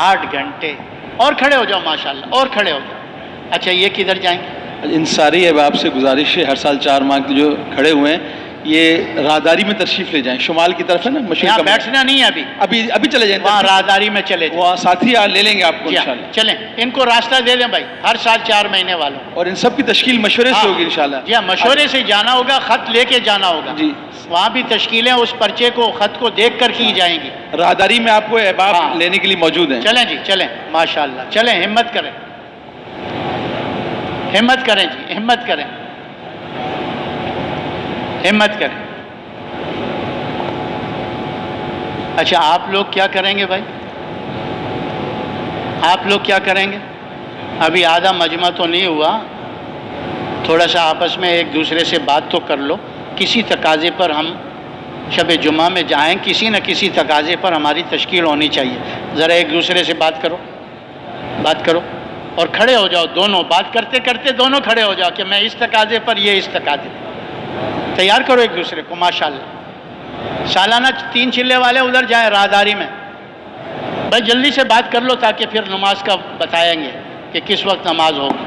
S1: 8 گھنٹے، اور کھڑے ہو جاؤ ماشاءاللہ، اور کھڑے ہو جاؤ۔ اچھا یہ کدھر جائیں گے؟
S2: ان ساری احباب سے گزارش ہے، ہر سال 4 ماہ کے جو کھڑے ہوئے ہیں یہ راہداری میں تشریف لے جائیں، شمال کی طرف ہے نا، مشرق
S1: یہاں
S2: کا
S1: بیٹھنا نہیں ہے
S2: ابھی چلے جائیں،
S1: وہاں راہداری میں چلے جائیں۔
S2: وہاں ساتھی لے لیں گے آپ کو
S1: جی ہاں،
S2: انشاءاللہ۔
S1: چلیں ان کو راستہ دے دیں بھائی، ہر سال 4 مہینے والوں۔
S2: اور ان سب کی تشکیل مشورے سے ہوگی انشاءاللہ۔
S1: جی ہاں، مشورے سے جانا ہوگا، خط لے کے جانا ہوگا۔
S2: جی،
S1: وہاں بھی تشکیلیں اس پرچے کو، خط کو دیکھ کر کی جائیں گی۔
S2: راہداری میں آپ کو احباب
S1: ہاں،
S2: لینے کے لیے موجود ہیں۔
S1: چلیں جی، چلیں ماشاءاللہ، چلیں، ہمت کریں، ہمت کریں جی، ہمت کریں، ہمت کریں۔ اچھا آپ لوگ کیا کریں گے بھائی؟ آپ لوگ کیا کریں گے؟ ابھی آدھا مجمع تو نہیں ہوا، تھوڑا سا آپس میں ایک دوسرے سے بات تو کر لو۔ کسی تقاضے پر ہم شب جمعہ میں جائیں، کسی نہ کسی تقاضے پر ہماری تشکیل ہونی چاہیے۔ ذرا ایک دوسرے سے بات کرو، بات کرو، اور کھڑے ہو جاؤ دونوں، بات کرتے کرتے دونوں کھڑے ہو جاؤ کہ میں اس تقاضے پر، یہ اس تقاضے پر۔ تیار کرو ایک دوسرے کو ماشاءاللہ۔ سالانہ 3 چلے والے ادھر جائیں راہداری میں، بھائی جلدی سے بات کر لو تاکہ پھر نماز کا بتائیں گے کہ کس وقت نماز ہوگی۔